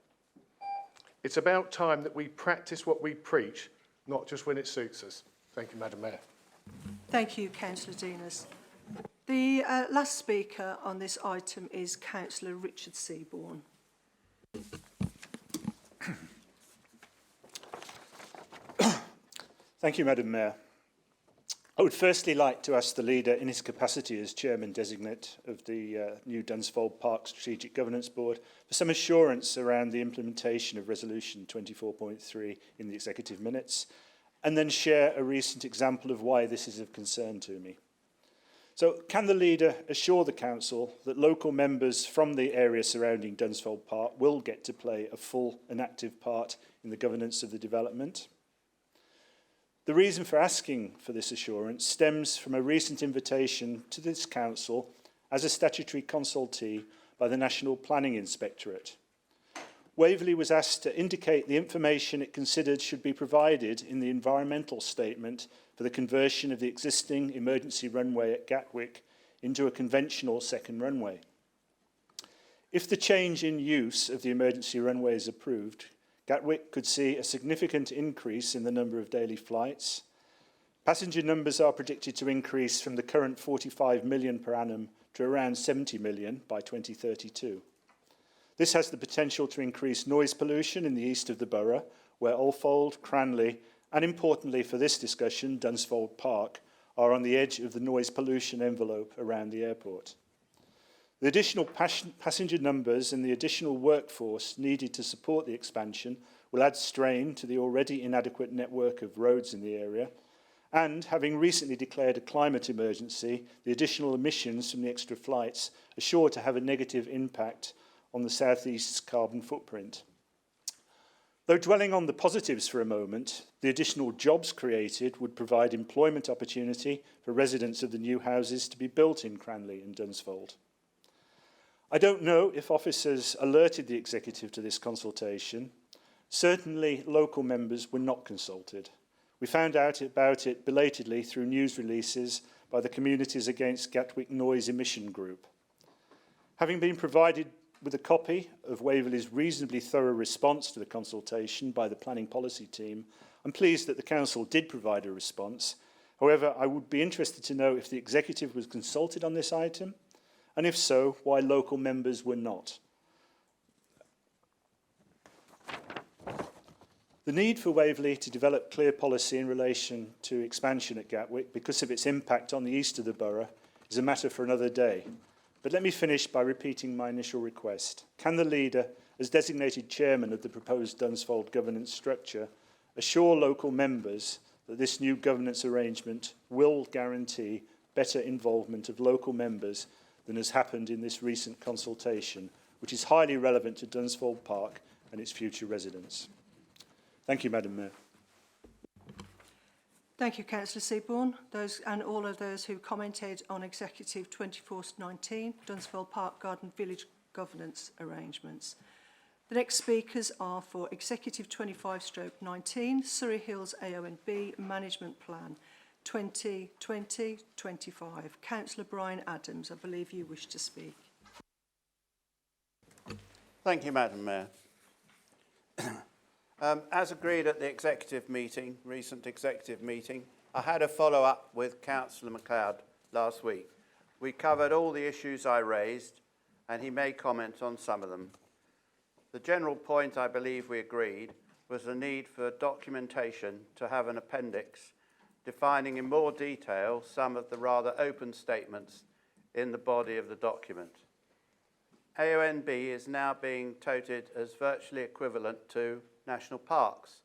It's about time that we practice what we preach, not just when it suits us. Thank you, Madam Mayor. Thank you, Councillor Denis. The last speaker on this item is Councillor Richard Seaborn. Thank you, Madam Mayor. I would firstly like to ask the leader, in his capacity as chairman-designate of the new Dunsfold Park Strategic Governance Board, for some assurance around the implementation of Resolution 24.3 in the executive minutes, and then share a recent example of why this is of concern to me. So, can the leader assure the council that local members from the area surrounding Dunsfold Park will get to play a full and active part in the governance of the development? The reason for asking for this assurance stems from a recent invitation to this council as a statutory consultee by the National Planning Inspectorate. Waverley was asked to indicate the information it considered should be provided in the environmental statement for the conversion of the existing emergency runway at Gatwick into a conventional second runway. If the change in use of the emergency runway is approved, Gatwick could see a significant increase in the number of daily flights, Passenger numbers are predicted to increase from the current 45 million per annum to around 70 million by 2032. This has the potential to increase noise pollution in the east of the borough, where Alfold, Cranley, and importantly for this discussion, Dunsfold Park, are on the edge of the noise pollution envelope around the airport. The additional passenger numbers and the additional workforce needed to support the expansion will add strain to the already inadequate network of roads in the area, and having recently declared a climate emergency, the additional emissions from the extra flights are sure to have a negative impact on the South East's carbon footprint. Though dwelling on the positives for a moment, the additional jobs created would provide employment opportunity for residents of the new houses to be built in Cranley and Dunsfold. I don't know if officers alerted the executive to this consultation. Certainly, local members were not consulted. We found out about it belatedly through news releases by the Communities Against Gatwick Noise Emission Group. Having been provided with a copy of Waverley's reasonably thorough response to the consultation by the planning policy team, I'm pleased that the council did provide a response. However, I would be interested to know if the executive was consulted on this item, and if so, why local members were not. The need for Waverley to develop clear policy in relation to expansion at Gatwick because of its impact on the east of the borough is a matter for another day. But let me finish by repeating my initial request. Can the leader, as designated chairman of the proposed Dunsfold governance structure, assure local members that this new governance arrangement will guarantee better involvement of local members than has happened in this recent consultation, which is highly relevant to Dunsfold Park and its future residents? Thank you, Madam Mayor. Thank you, Councillor Seaborn. Those and all of those who commented on Executive 24/19, Dunsfold Park Garden Village governance arrangements. The next speakers are for Executive 25/19, Surrey Hills AONB Management Plan 2020-25. Councillor Brian Adams, I believe you wish to speak. Thank you, Madam Mayor. As agreed at the recent executive meeting, I had a follow-up with Councillor MacLeod last week. We covered all the issues I raised, and he made comments on some of them. The general point I believe we agreed was the need for documentation to have an appendix defining in more detail some of the rather open statements in the body of the document. AONB is now being touted as virtually equivalent to national parks,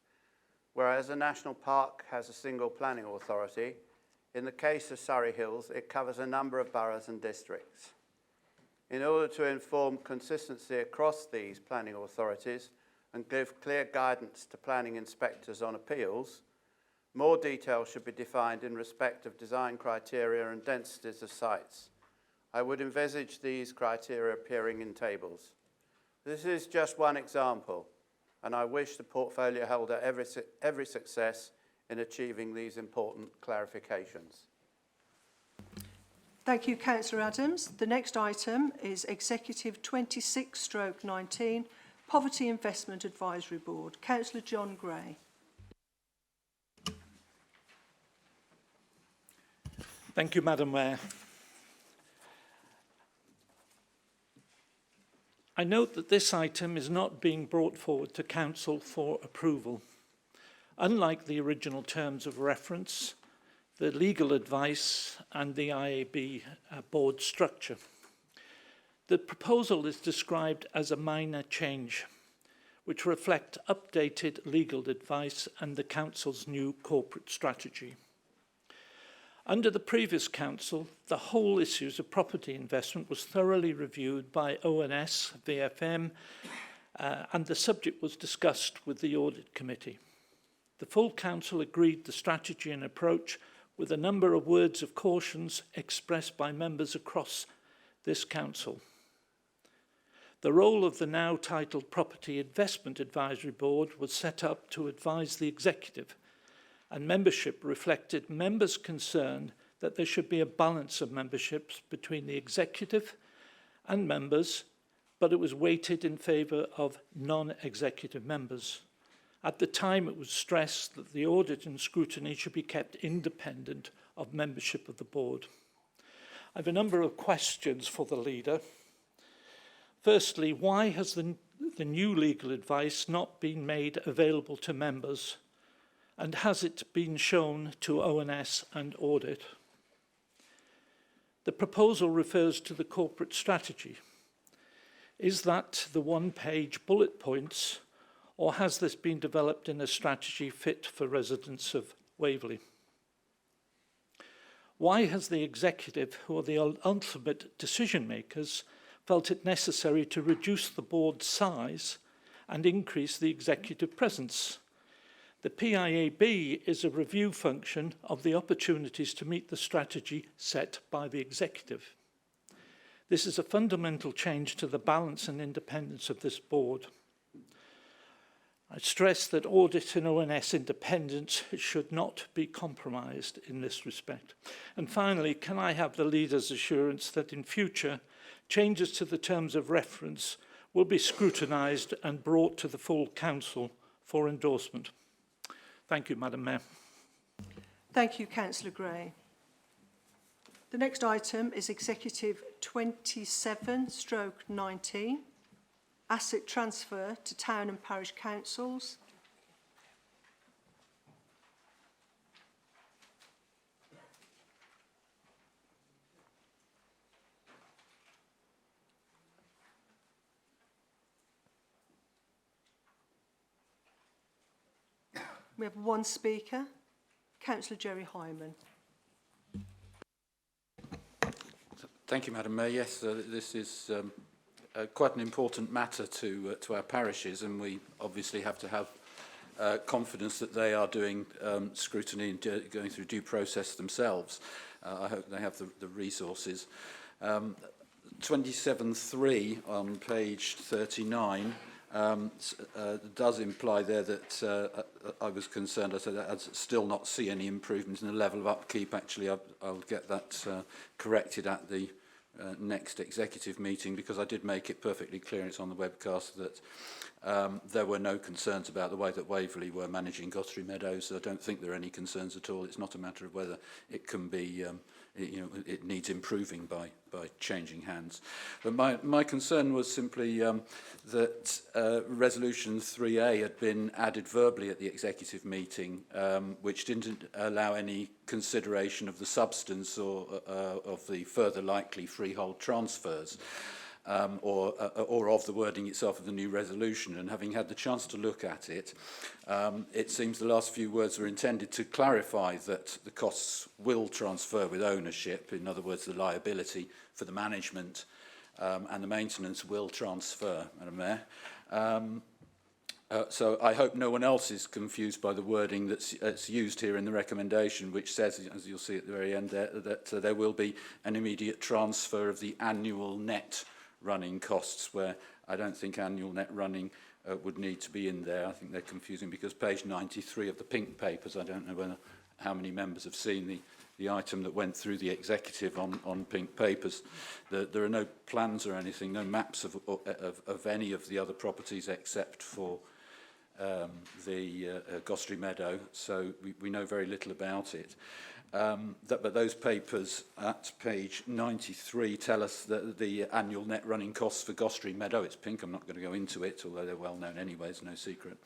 whereas a national park has a single planning authority. In the case of Surrey Hills, it covers a number of boroughs and districts. In order to inform consistency across these planning authorities and give clear guidance to planning inspectors on appeals, more detail should be defined in respect of design criteria and densities of sites. I would envisage these criteria appearing in tables. This is just one example, and I wish the portfolio holder every success in achieving these important clarifications. Thank you, Councillor Adams. The next item is Executive 26/19, Poverty Investment Advisory Board. Councillor John Gray. Thank you, Madam Mayor. I note that this item is not being brought forward to Council for approval. Unlike the original terms of reference, the legal advice and the IAB board structure, the proposal is described as a minor change, which reflect updated legal advice and the Council's new corporate strategy. Under the previous council, the whole issues of property investment was thoroughly reviewed by ONS, VFM, and the subject was discussed with the audit committee. The full council agreed the strategy and approach with a number of words of cautions expressed by members across this council. The role of the now titled Property Investment Advisory Board was set up to advise the executive, and membership reflected members' concern that there should be a balance of memberships between the executive and members, but it was weighted in favour of non-executive members. At the time, it was stressed that the audit and scrutiny should be kept independent of membership of the board. I have a number of questions for the leader. Firstly, why has the new legal advice not been made available to members, and has it been shown to ONS and audit? The proposal refers to the corporate strategy. Is that the one-page bullet points, or has this been developed in a strategy fit for residents of Waverley? Why has the executive, who are the ultimate decision makers, felt it necessary to reduce the board's size and increase the executive presence? The PIAB is a review function of the opportunities to meet the strategy set by the executive. This is a fundamental change to the balance and independence of this board. I stress that audit and ONS independence should not be compromised in this respect. And finally, can I have the leader's assurance that in future, changes to the terms of reference will be scrutinised and brought to the full council for endorsement? Thank you, Madam Mayor. Thank you, Councillor Gray. The next item is Executive 27/19, Asset Transfer to Town and Parish Councils. We have one speaker, Councillor Jerry Hyman. Thank you, Madam Mayor. Yes, this is quite an important matter to our parishes, and we obviously have to have confidence that they are doing scrutiny and going through due process themselves. I hope they have the resources. 27.3 on page 39 does imply there that I was concerned. I said I'd still not see any improvement in the level of upkeep. Actually, I'll get that corrected at the next executive meeting, because I did make it perfectly clear, and it's on the webcast, that there were no concerns about the way that Waverley were managing Gossery Meadows. I don't think there are any concerns at all. It's not a matter of whether it can be, it needs improving by changing hands. But my concern was simply that Resolution 3A had been added verbally at the executive meeting, which didn't allow any consideration of the substance or of the further likely freehold transfers. Or of the wording itself of the new resolution. And having had the chance to look at it, it seems the last few words were intended to clarify that the costs will transfer with ownership. In other words, the liability for the management and the maintenance will transfer, Madam Mayor. So I hope no one else is confused by the wording that's used here in the recommendation, which says, as you'll see at the very end there, that there will be an immediate transfer of the annual net running costs, where I don't think annual net running would need to be in there. I think they're confusing, because page 93 of the pink papers, I don't know how many members have seen the item that went through the executive on pink papers. There are no plans or anything, no maps of any of the other properties except for the Gossery Meadow, so we know very little about it. But those papers at page 93 tell us that the annual net running costs for Gossery Meadow, it's pink, I'm not going to go into it, although they're well known anyway, it's no secret.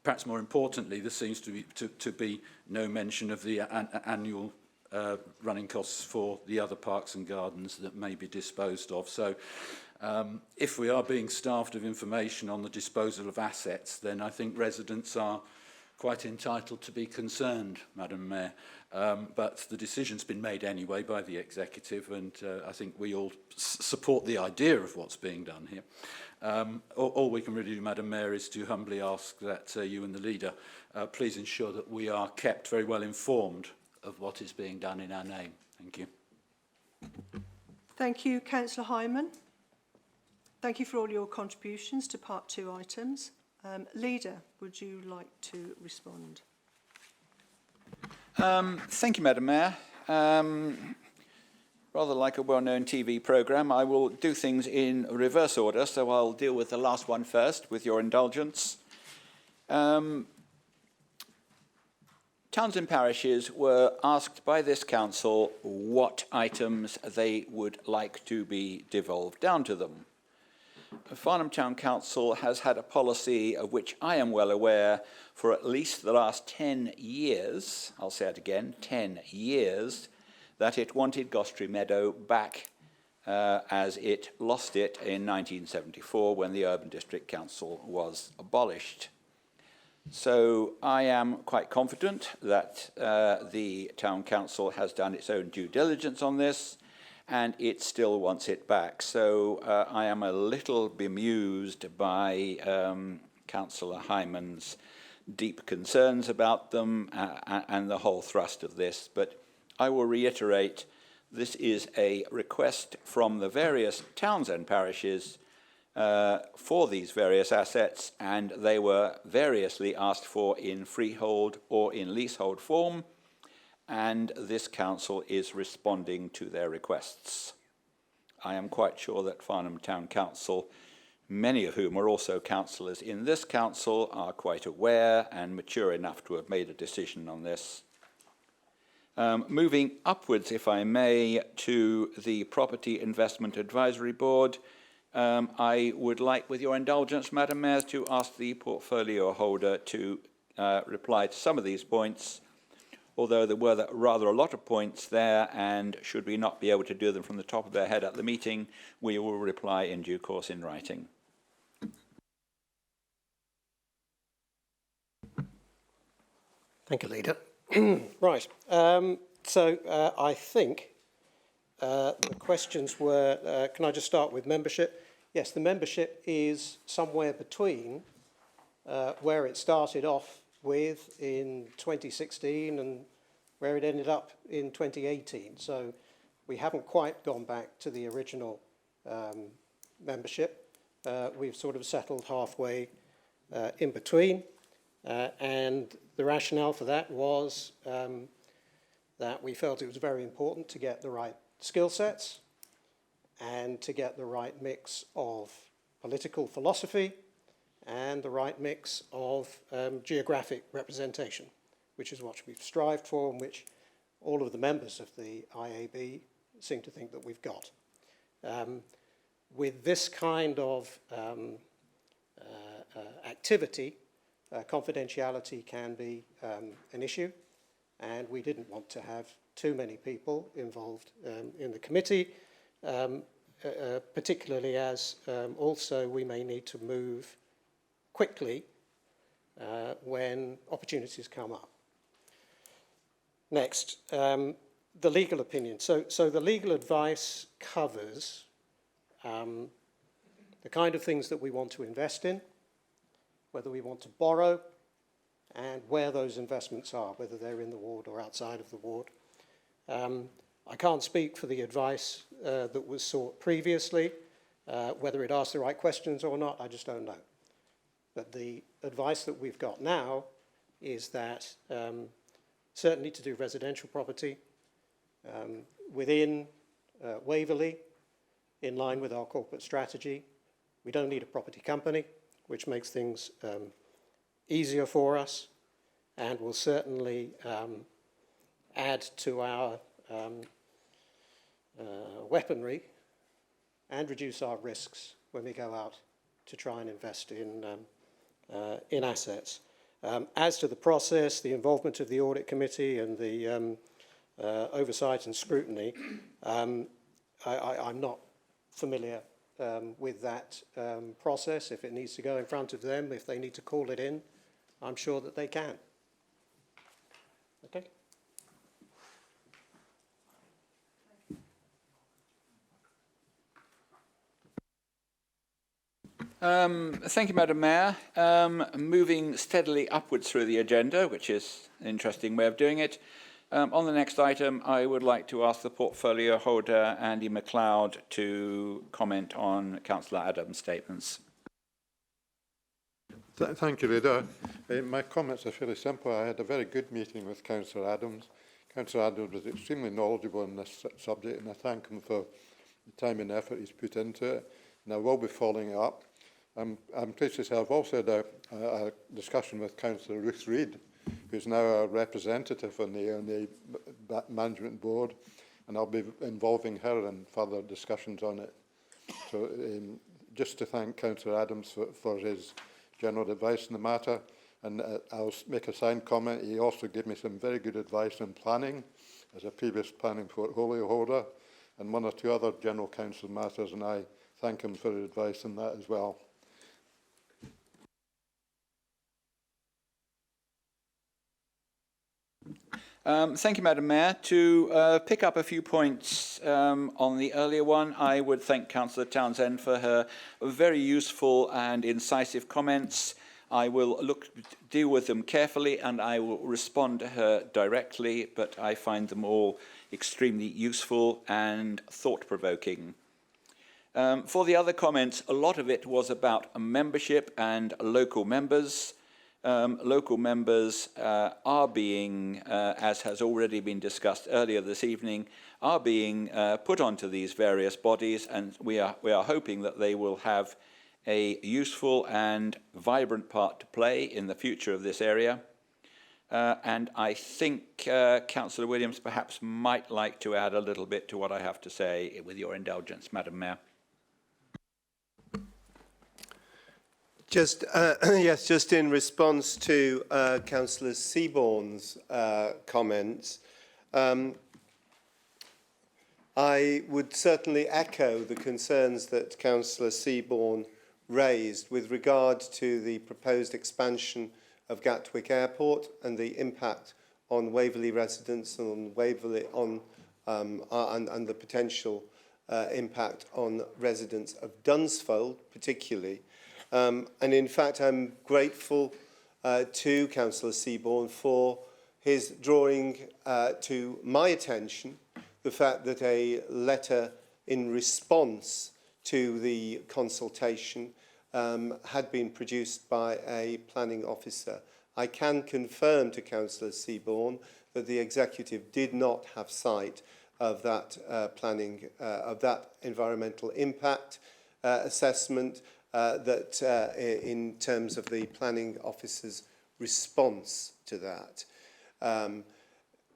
Perhaps more importantly, there seems to be no mention of the annual running costs for the other parks and gardens that may be disposed of. So if we are being starved of information on the disposal of assets, then I think residents are quite entitled to be concerned, Madam Mayor. But the decision's been made anyway by the executive, and I think we all support the idea of what's being done here. All we can really do, Madam Mayor, is to humbly ask that you and the leader please ensure that we are kept very well informed of what is being done in our name. Thank you. Thank you, Councillor Hyman. Thank you for all your contributions to Part 2 items. Leader, would you like to respond? Thank you, Madam Mayor. Rather like a well-known TV programme, I will do things in reverse order, so I'll deal with the last one first, with your indulgence. Towns and parishes were asked by this council what items they would like to be devolved down to them. Farnham Town Council has had a policy of which I am well aware for at least the last 10 years, I'll say it again, 10 years, that it wanted Gostrey Meadow back as it lost it in 1974 when the Urban District Council was abolished. So I am quite confident that the Town Council has done its own due diligence on this and it still wants it back. So I am a little bemused by Councillor Hyman's deep concerns about them and the whole thrust of this. But I will reiterate, this is a request from the various towns and parishes for these various assets, and they were variously asked for in freehold or in leasehold form, and this council is responding to their requests. I am quite sure that Farnham Town Council, many of whom are also councillors in this council, are quite aware and mature enough to have made a decision on this. Moving upwards, if I may, to the Property Investment Advisory Board, I would like, with your indulgence, Madam Mayor, to ask the portfolio holder to reply to some of these points, although there were rather a lot of points there, and should we not be able to do them from the top of their head at the meeting, we will reply in due course in writing. Thank you, Leader. Right. So I think the questions were, can I just start with membership? Yes, the membership is somewhere between where it started off with in 2016 and where it ended up in 2018. So we haven't quite gone back to the original membership. We've sort of settled halfway in between. And the rationale for that was that we felt it was very important to get the right skill sets and to get the right mix of political philosophy and the right mix of geographic representation, which is what we've strived for and which all of the members of the IAB seem to think that we've got. With this kind of activity, confidentiality can be an issue, and we didn't want to have too many people involved in the committee, particularly as also we may need to move quickly when opportunities come up. Next, the legal opinion. So the legal advice covers the kind of things that we want to invest in, whether we want to borrow, and where those investments are, whether they're in the ward or outside of the ward. I can't speak for the advice that was sought previously, whether it asked the right questions or not, I just don't know. But the advice that we've got now is that certainly to do residential property within Waverley, in line with our corporate strategy, we don't need a property company, which makes things easier for us and will certainly add to our weaponry and reduce our risks when we go out to try and invest in assets. As to the process, the involvement of the audit committee and the oversight and scrutiny, I'm not familiar with that process. If it needs to go in front of them, if they need to call it in, I'm sure that they can. Okay. Thank you, Madam Mayor. Moving steadily upwards through the agenda, which is an interesting way of doing it. On the next item, I would like to ask the portfolio holder, Andy MacLeod, to comment on Councillor Adams' statements. Thank you, Leader. My comments are fairly simple. I had a very good meeting with Councillor Adams. Councillor Adams was extremely knowledgeable on this subject, and I thank him for the time and effort he's put into it. And I will be following it up. I'm pleased to say I've also had a discussion with Councillor Ruth Reid, who's now a representative on the management board, and I'll be involving her in further discussions on it. So just to thank Councillor Adams for his general advice on the matter, and I'll make a signed comment. He also gave me some very good advice on planning as a previous planning portfolio holder, and one or two other general council matters, and I thank him for his advice on that as well. Thank you, Madam Mayor. To pick up a few points on the earlier one, I would thank Councillor Townsend for her very useful and incisive comments. I will deal with them carefully and I will respond to her directly, but I find them all extremely useful and thought-provoking. For the other comments, a lot of it was about membership and local members. Local members are being, as has already been discussed earlier this evening, are being put onto these various bodies, and we are hoping that they will have a useful and vibrant part to play in the future of this area. And I think Councillor Williams perhaps might like to add a little bit to what I have to say, with your indulgence, Madam Mayor. Just yes, just in response to Councillor Seaborne's comments, I would certainly echo the concerns that Councillor Seaborne raised with regard to the proposed expansion of Gatwick Airport and the impact on Waverley residents and on Waverley and the potential impact on residents of Dunsfold particularly. And in fact, I'm grateful to Councillor Seaborne for his drawing to my attention the fact that a letter in response to the consultation had been produced by a planning officer. I can confirm to Councillor Seaborne that the executive did not have sight of that of that environmental impact assessment in terms of the planning officer's response to that.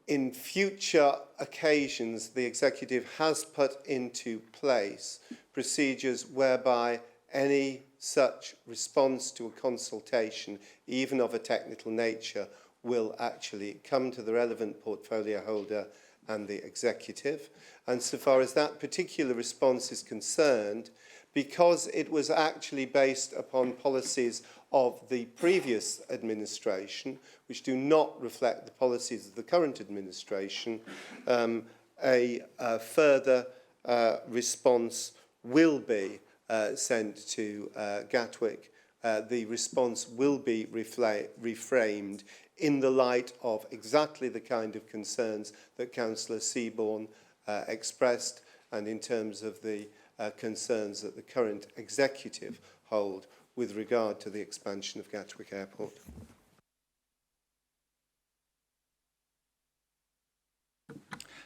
In future occasions, the executive has put into place procedures whereby any such response to a consultation, even of a technical nature, will actually come to the relevant portfolio holder and the executive. And so far as that particular response is concerned, because it was actually based upon policies of the previous administration, which do not reflect the policies of the current administration, a further response will be sent to Gatwick. The response will be reframed in the light of exactly the kind of concerns that Councillor Seaborne expressed, and in terms of the concerns that the current executive hold with regard to the expansion of Gatwick Airport.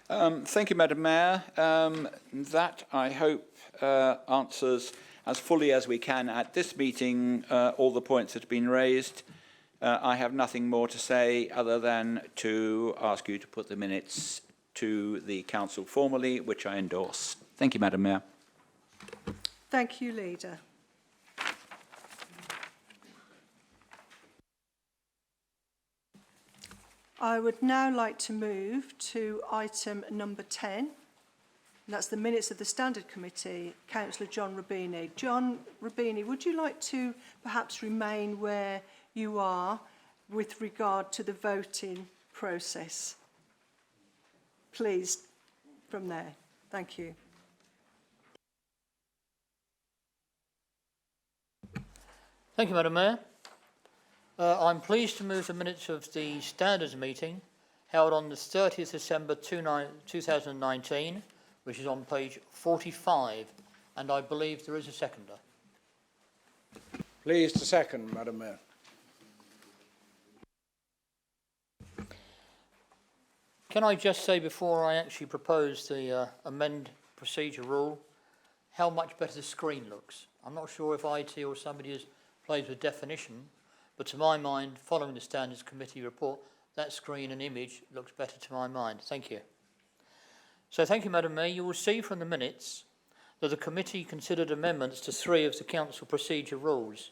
Thank you, Madam Mayor. That, I hope, answers as fully as we can at this meeting all the points that have been raised. I have nothing more to say other than to ask you to put the minutes to the Council formally, which I endorse. Thank you, Madam Mayor. Thank you, Leader. I would now like to move to item number 10. And that's the minutes of the Standard Committee. Councillor John Rubini. John Rubini, would you like to perhaps remain where you are with regard to the voting process? Please, from there. Thank you. Thank you, Madam Mayor. I'm pleased to move the minutes of the Standards meeting held on the 30th December 2019, which is on page 45, and I believe there is a seconder. Pleased to second, Madam Mayor. Can I just say, before I actually propose the amend procedure rule, how much better the screen looks? I'm not sure if IT or somebody has played with definition, but to my mind, following the Standards Committee report, that screen and image looks better to my mind. Thank you. So thank you, Madam Mayor. You will see from the minutes that the committee considered amendments to 3 of the council procedure rules.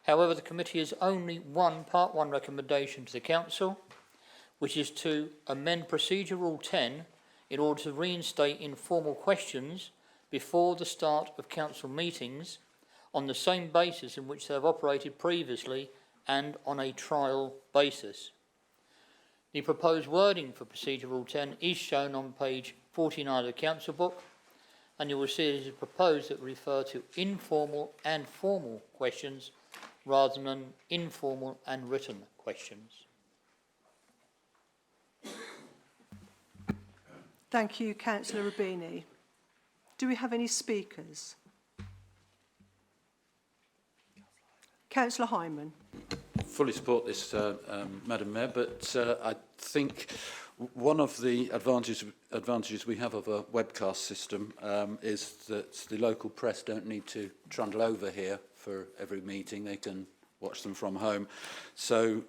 However, the committee has only one Part 1 recommendation to the council, which is to amend Procedure Rule 10 in order to reinstate informal questions before the start of council meetings on the same basis in which they have operated previously and on a trial basis. The proposed wording for Procedure Rule 10 is shown on page 49 of the council book, and you will see it is proposed that refer to informal and formal questions rather than informal and written questions. Thank you, Councillor Rubini. Do we have any speakers? Councillor Hyman. Fully support this, Madam Mayor, but I think one of the advantages we have of a webcast system is that the local press don't need to trundle over here for every meeting. They can watch them from home. So,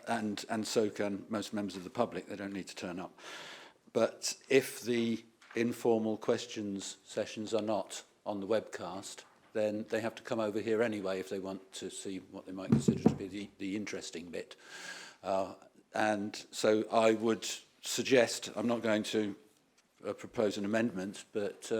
and so can most members of the public. They don't need to turn up. But if the informal questions sessions are not on the webcast, then they have to come over here anyway if they want to see what they might consider to be the interesting bit. And so I would suggest, I'm not going to propose an amendment, but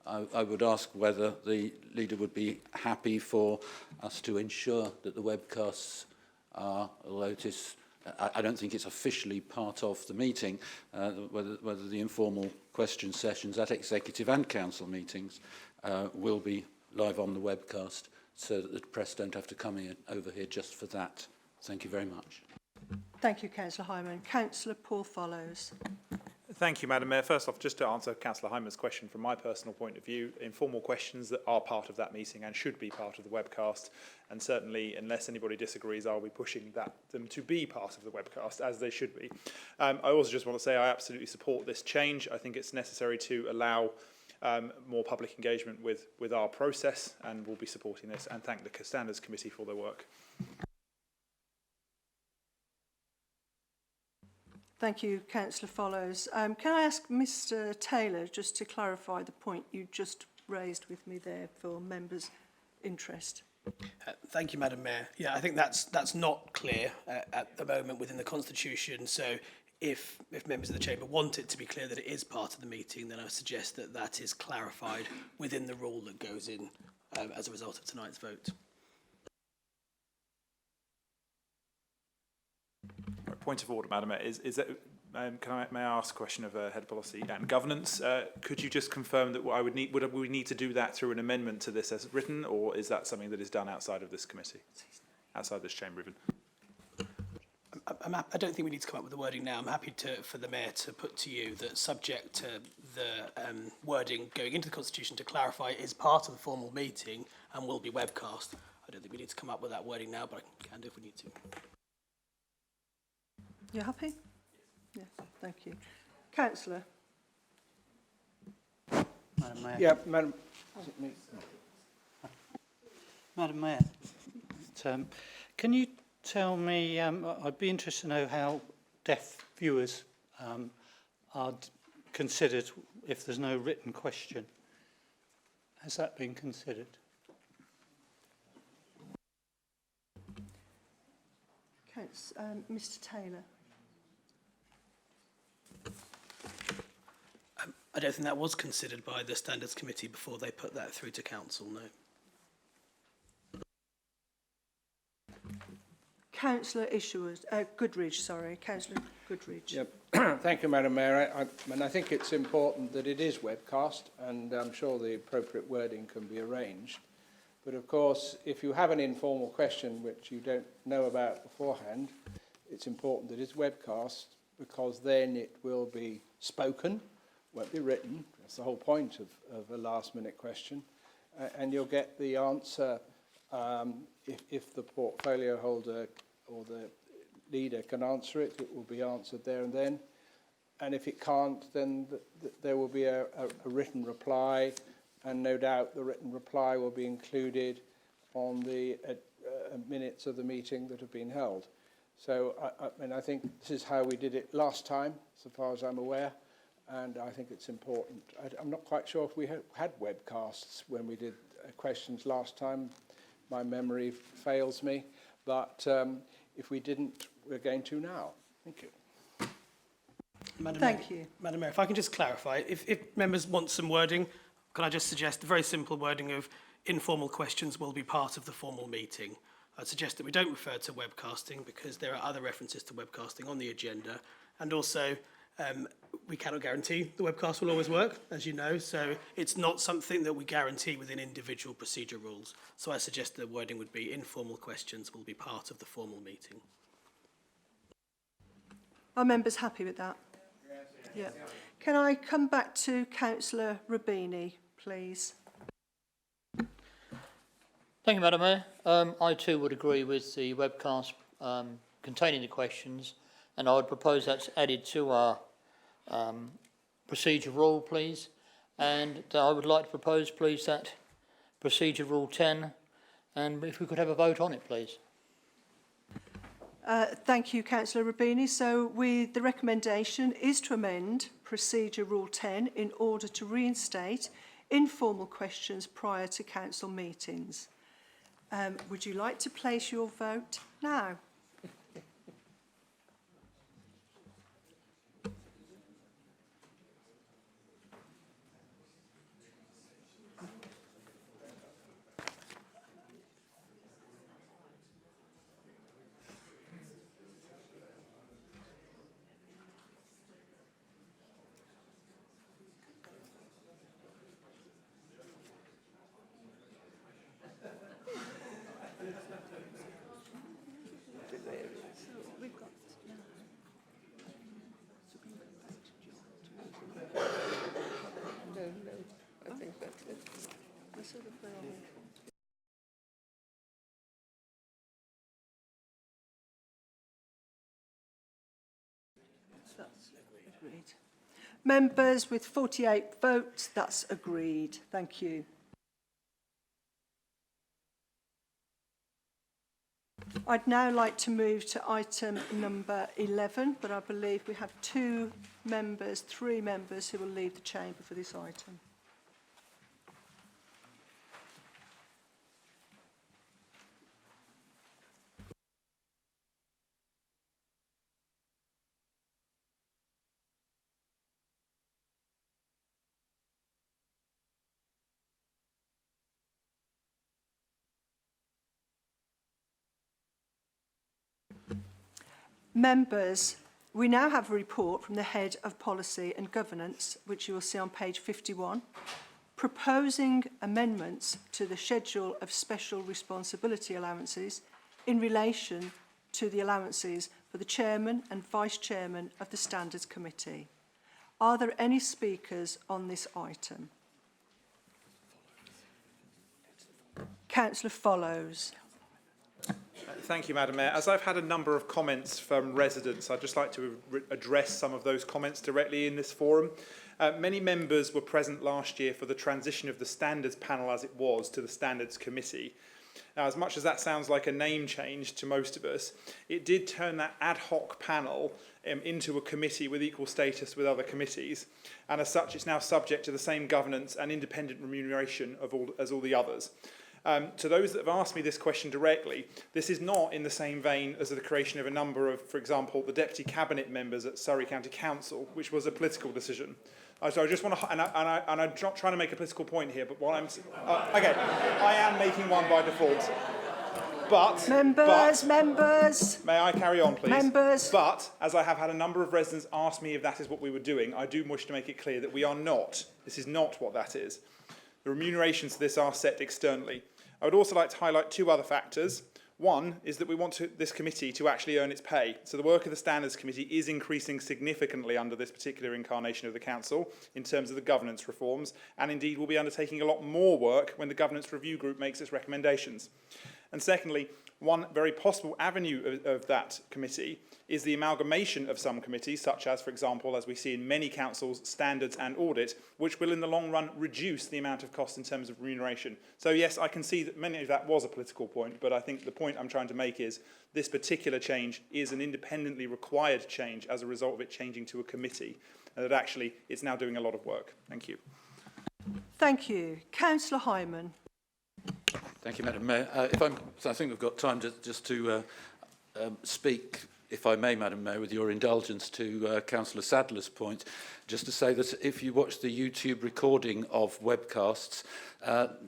I would ask whether the leader would be happy for us to ensure that the webcasts are, although it is, I don't think it's officially part of the meeting, whether the informal question sessions at executive and council meetings will be live on the webcast so that the press don't have to come in over here just for that. Thank you very much. Thank you, Councillor Hyman. Councillor Paul follows. Thank you, Madam Mayor. First off, just to answer Councillor Hyman's question from my personal point of view, informal questions that are part of that meeting and should be part of the webcast, and certainly, unless anybody disagrees, I'll be pushing them to be part of the webcast, as they should be. I also just want to say I absolutely support this change. I think it's necessary to allow more public engagement with our process, and we'll be supporting this, and thank the Standards Committee for their work. Thank you, Councillor Follows. Can I ask Mr Taylor just to clarify the point you just raised with me there for members' interest? Thank you, Madam Mayor. Yeah, I think that's not clear at the moment within the Constitution. So if members of the Chamber want it to be clear that it is part of the meeting, then I suggest that that is clarified within the rule that goes in as a result of tonight's vote. Point of order, Madam Mayor. Is that, may I ask a question of Head of Policy and Governance? Could you just confirm that would we need to do that through an amendment to this as written, or is that something that is done outside of this committee, outside this chamber even? I don't think we need to come up with the wording now. I'm happy for the Mayor to put to you that subject to the wording going into the Constitution to clarify it is part of the formal meeting and will be webcast. I don't think we need to come up with that wording now, but I can do if we need to. You happy? Yes, thank you. Councillor. Madam Mayor. Yeah, Madam. Madam Mayor. Can you tell me, I'd be interested to know how deaf viewers are considered if there's no written question. Has that been considered? Mr Taylor. I don't think that was considered by the Standards Committee before they put that through to Council, no. Councillor Goodridge, sorry. Councillor Goodridge. Yep. Thank you, Madam Mayor. I think it's important that it is webcast, and I'm sure the appropriate wording can be arranged. But of course, if you have an informal question which you don't know about beforehand, it's important that it's webcast, because then it will be spoken, won't be written. That's the whole point of a last-minute question. And you'll get the answer if the portfolio holder or the leader can answer it, it will be answered there and then. And if it can't, then there will be a written reply, and no doubt the written reply will be included on the minutes of the meeting that have been held. So I think this is how we did it last time, so far as I'm aware, and I think it's important. I'm not quite sure if we had webcasts when we did questions last time. My memory fails me, but if we didn't, we're going to now. Thank you. Thank you. Madam Mayor, if I can just clarify, if members want some wording, can I just suggest a very simple wording of informal questions will be part of the formal meeting. I'd suggest that we don't refer to webcasting because there are other references to webcasting on the agenda, and also we cannot guarantee the webcast will always work, as you know, so it's not something that we guarantee within individual procedure rules. So I suggest the wording would be informal questions will be part of the formal meeting. Are members happy with that? Yeah. Can I come back to Councillor Rubini, please? Thank you, Madam Mayor. I too would agree with the webcast containing the questions, and I would propose that's added to our procedure rule, please. And I would like to propose, please, that procedure rule 10, and if we could have a vote on it, please. Thank you, Councillor Rubini. So the recommendation is to amend procedure rule 10 in order to reinstate informal questions prior to council meetings. Would you like to place your vote now? That's agreed. Members with 48 votes, that's agreed. Thank you. I'd now like to move to item number 11, but I believe we have three members who will leave the chamber for this item. Members, we now have a report from the Head of Policy and Governance, which you will see on page 51, proposing amendments to the schedule of special responsibility allowances in relation to the allowances for the Chairman and Vice Chairman of the Standards Committee. Are there any speakers on this item? Councillor Follows. Thank you, Madam Mayor. As I've had a number of comments from residents, I'd just like to address some of those comments directly in this forum. Many members were present last year for the transition of the Standards Panel as it was to the Standards Committee. Now, as much as that sounds like a name change to most of us, it did turn that ad hoc panel into a committee with equal status with other committees, and as such it's now subject to the same governance and independent remuneration as all the others. To those that have asked me this question directly, this is not in the same vein as the creation of a number of, for example, the Deputy Cabinet members at Surrey County Council, which was a political decision. So I just want to, and I'm not trying to make a political point here, but while I'm, okay, I am making one by default. But members, may I carry on, please? Members. But as I have had a number of residents ask me if that is what we were doing, I do wish to make it clear that we are not. This is not what that is. The remunerations for this are set externally. I would also like to highlight two other factors. One is that we want this committee to actually earn its pay. So the work of the Standards Committee is increasing significantly under this particular incarnation of the Council in terms of the governance reforms, and indeed will be undertaking a lot more work when the Governance Review Group makes its recommendations. And secondly, one very possible avenue of that committee is the amalgamation of some committees, such as, for example, as we see in many councils, standards and audit, which will in the long run reduce the amount of cost in terms of remuneration. So yes, I can see that many of that was a political point, but I think the point I'm trying to make is this particular change is an independently required change as a result of it changing to a committee, and that actually it's now doing a lot of work. Thank you. Thank you. Councillor Hyman. Thank you, Madam Mayor. So I think we've got time just to speak, if I may, Madam Mayor, with your indulgence, to Councillor Sadler's point, just to say that if you watch the YouTube recording of webcasts,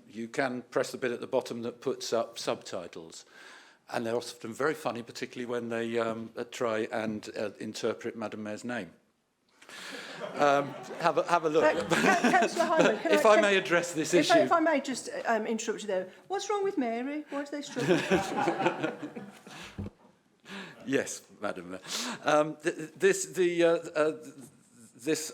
you can press the bit at the bottom that puts up subtitles. And they're often very funny, particularly when they try and interpret Madam Mayor's name. Have a look. Councillor Hyman, if I may address this issue. If I may just interrupt you there. What's wrong with Mary? Why do they struggle? Yes, Madam Mayor. This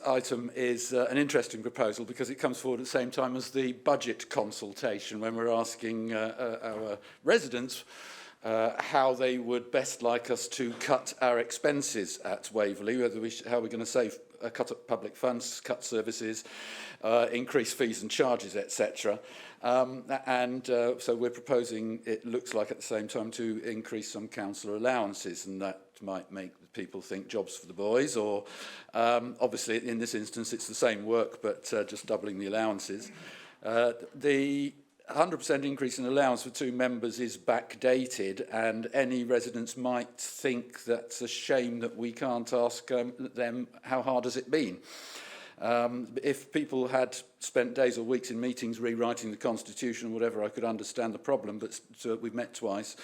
item is an interesting proposal because it comes forward at the same time as the budget consultation, when we're asking our residents how they would best like us to cut our expenses at Waverley, how we're going to save, cut up public funds, cut services, increase fees and charges, etc. So we're proposing, it looks like at the same time, to increase some councillor allowances, and that might make people think jobs for the boys, or obviously in this instance it's the same work but just doubling the allowances. The 100% increase in allowance for 2 members is backdated, and any residents might think that's a shame that we can't ask them how hard has it been. If people had spent days or weeks in meetings rewriting the Constitution or whatever, I could understand the problem, but we've met twice.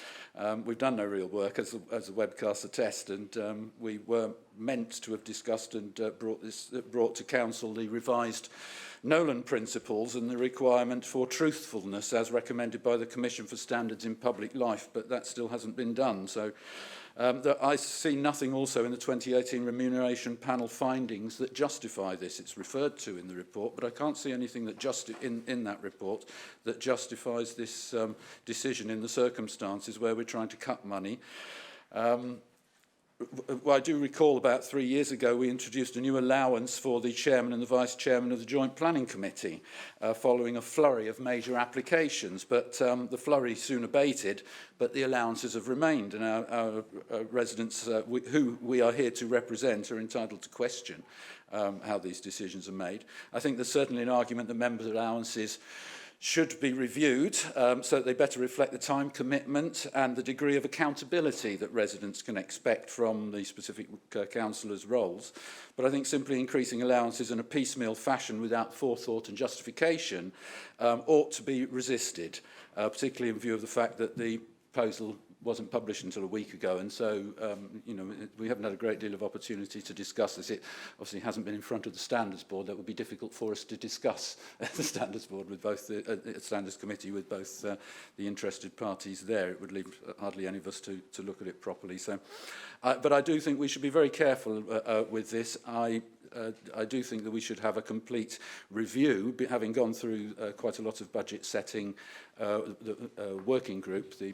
We've done no real work, as the webcasts attest, and we were meant to have discussed and brought to Council the revised Nolan principles and the requirement for truthfulness as recommended by the Commission for Standards in Public Life, but that still hasn't been done. So I see nothing also in the 2018 remuneration panel findings that justify this. It's referred to in the report, but I can't see anything that in that report that justifies this decision in the circumstances where we're trying to cut money. Well, I do recall about 3 years ago we introduced a new allowance for the chairman and the vice chairman of the Joint Planning Committee following a flurry of major applications, but the flurry soon abated, but the allowances have remained, and our residents who we are here to represent are entitled to question how these decisions are made. I think there's certainly an argument that members' allowances should be reviewed so that they better reflect the time commitment and the degree of accountability that residents can expect from the specific councillors' roles. But I think simply increasing allowances in a piecemeal fashion without forethought and justification ought to be resisted, particularly in view of the fact that the proposal wasn't published until a week ago, and so we haven't had a great deal of opportunity to discuss this. It obviously hasn't been in front of the Standards Board. That would be difficult for us to discuss the Standards Board with both the Standards Committee with both the interested parties there. It would leave hardly any of us to look at it properly. So, but I do think we should be very careful with this. I do think that we should have a complete review, having gone through quite a lot of budget setting working group, the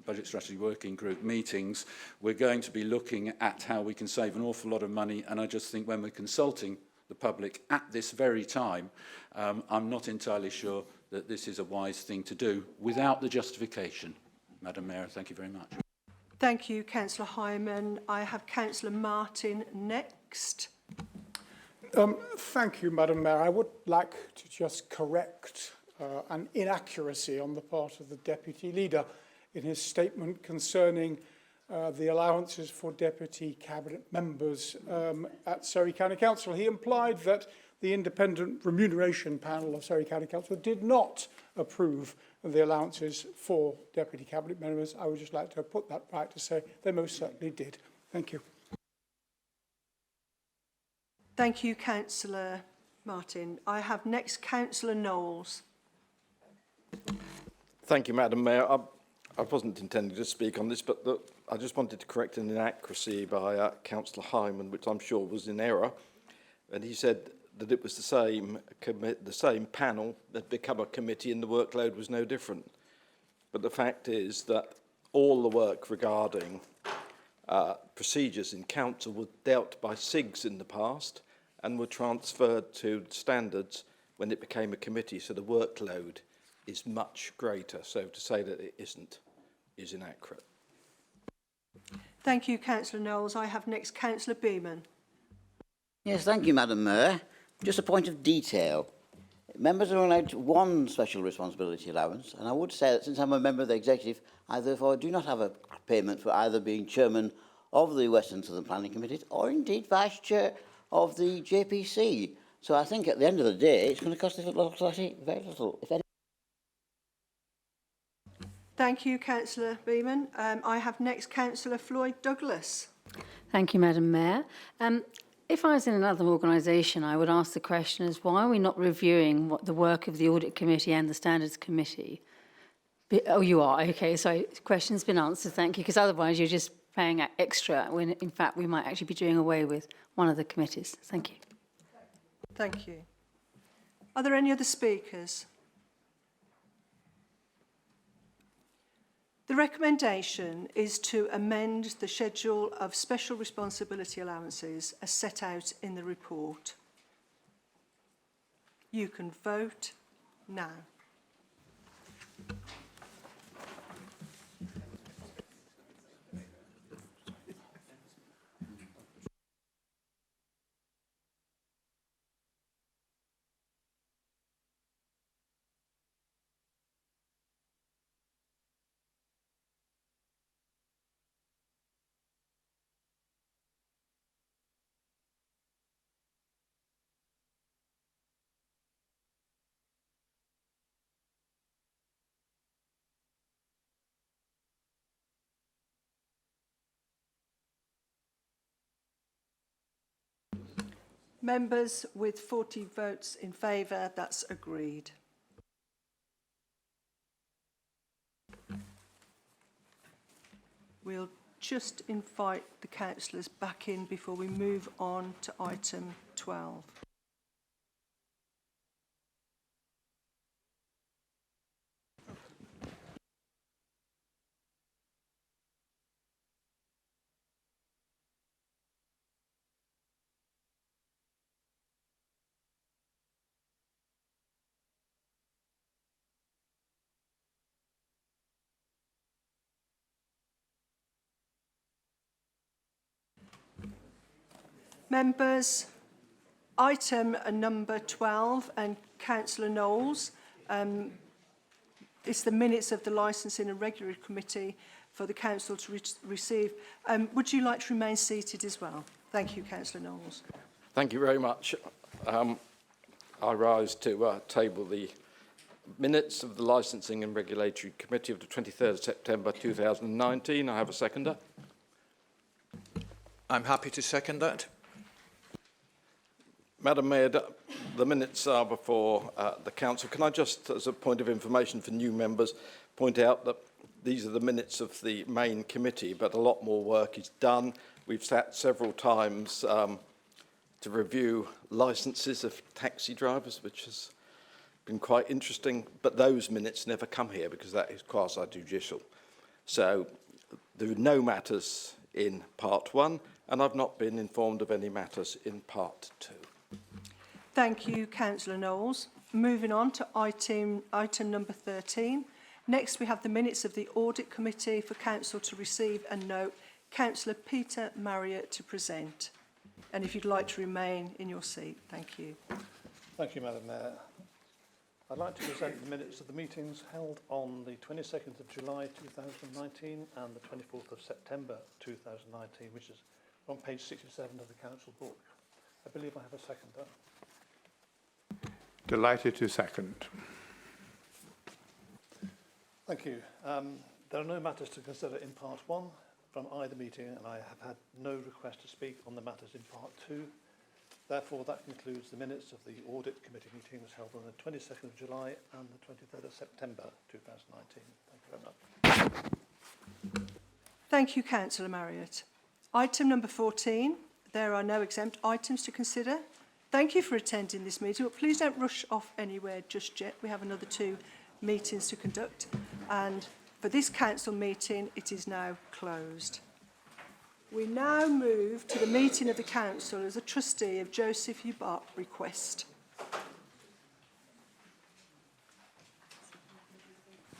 Budget Strategy Working Group meetings. We're going to be looking at how we can save an awful lot of money, and I just think when we're consulting the public at this very time, I'm not entirely sure that this is a wise thing to do without the justification. Madam Mayor, thank you very much. Thank you, Councillor Hyman. I have Councillor Martin next. Thank you, Madam Mayor. I would like to just correct an inaccuracy on the part of the Deputy Leader in his statement concerning the allowances for Deputy Cabinet members at Surrey County Council. He implied that the independent remuneration panel of Surrey County Council did not approve the allowances for Deputy Cabinet members. I would just like to put that right to say they most certainly did. Thank you. Thank you, Councillor Martin. I have next Councillor Knowles. Thank you, Madam Mayor. I wasn't intending to speak on this, but I just wanted to correct an inaccuracy by Councillor Hyman, which I'm sure was in error. And he said that it was the same panel that became a committee and the workload was no different. But the fact is that all the work regarding procedures in council were dealt by SIGs in the past and were transferred to standards when it became a committee, so the workload is much greater. So to say that it isn't is inaccurate. Thank you, Councillor Knowles. I have next Councillor Beeman. Yes, thank you, Madam Mayor. Just a point of detail. Members are allowed one special responsibility allowance, and I would say that since I'm a member of the executive, I therefore do not have a payment for either being chairman of the Western Southern Planning Committee or indeed vice chair of the JPC. So I think at the end of the day, it's going to cost the local authority very little, if any. Thank you, Councillor Beeman. I have next Councillor Floyd Douglas. Thank you, Madam Mayor. If I was in another organisation, I would ask the question is why are we not reviewing what the work of the Audit Committee and the Standards Committee? Oh, you are? Okay, so the question's been answered, thank you, because otherwise you're just paying extra when in fact we might actually be doing away with one of the committees. Thank you. Thank you. Are there any other speakers? The recommendation is to amend the schedule of special responsibility allowances as set out in the report. You can vote now. Members with 40 votes in favour, that's agreed. We'll just invite the councillors back in before we move on to item 12. Members, item number 12 and Councillor Knowles, it's the minutes of the Licensing and Regulatory Committee for the Council to receive. Would you like to remain seated as well? Thank you, Councillor Knowles. Thank you very much. I rise to table the minutes of the Licensing and Regulatory Committee of the 23rd of September 2019. I have a seconder. I'm happy to second that. Madam Mayor, the minutes are before the Council. Can I just, as a point of information for new members, point out that these are the minutes of the main committee, but a lot more work is done. We've sat several times to review licences of taxi drivers, which has been quite interesting, but those minutes never come here because that is quasi-judicial. So there are no matters in part 1, and I've not been informed of any matters in part 2. Thank you, Councillor Knowles. Moving on to item number 13. Next, we have the minutes of the Audit Committee for Council to receive and note. Councillor Peter Marriott to present. And if you'd like to remain in your seat, thank you. Thank you, Madam Mayor. I'd like to present the minutes of the meetings held on the 22nd of July 2019 and the 24th of September 2019, which is on page 67 of the Council book. I believe I have a seconder. Delighted to second. Thank you. There are no matters to consider in part 1 from either meeting, and I have had no request to speak on the matters in part 2. Therefore, that concludes the minutes of the Audit Committee meetings held on the 22nd of July and the 23rd of September 2019. Thank you very much. Thank you, Councillor Marriott. Item number 14. There are no exempt items to consider. Thank you for attending this meeting, but please don't rush off anywhere just yet. We have another 2 meetings to conduct. And for for this council meeting, it is now closed. We now move to the meeting of the council as a trustee of Joseph Hubart request.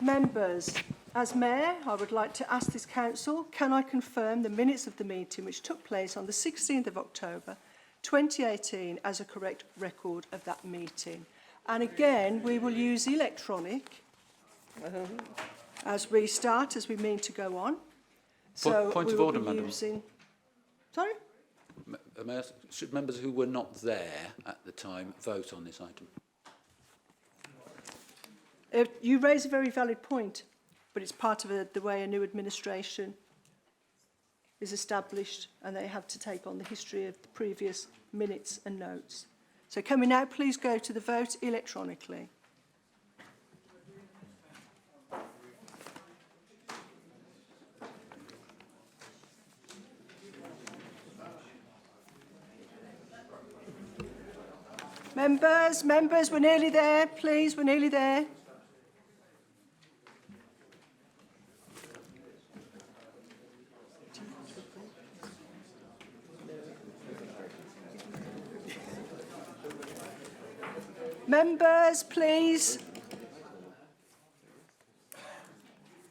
Members, as Mayor, I would like to ask this council, can I confirm the minutes of the meeting which took place on the 16th of October 2018 as a correct record of that meeting? And again, we will use electronic as we start, as we mean to go on. So Point we of will order, be Madam. using... Sorry? Should members who were not there at the time vote on this item? You raise a very valid point, but it's part of the way a new administration is established, and they have to take on the history of the previous minutes and notes. So can we now please go to the vote electronically? Members, we're nearly there, please, we're nearly there. Members, please.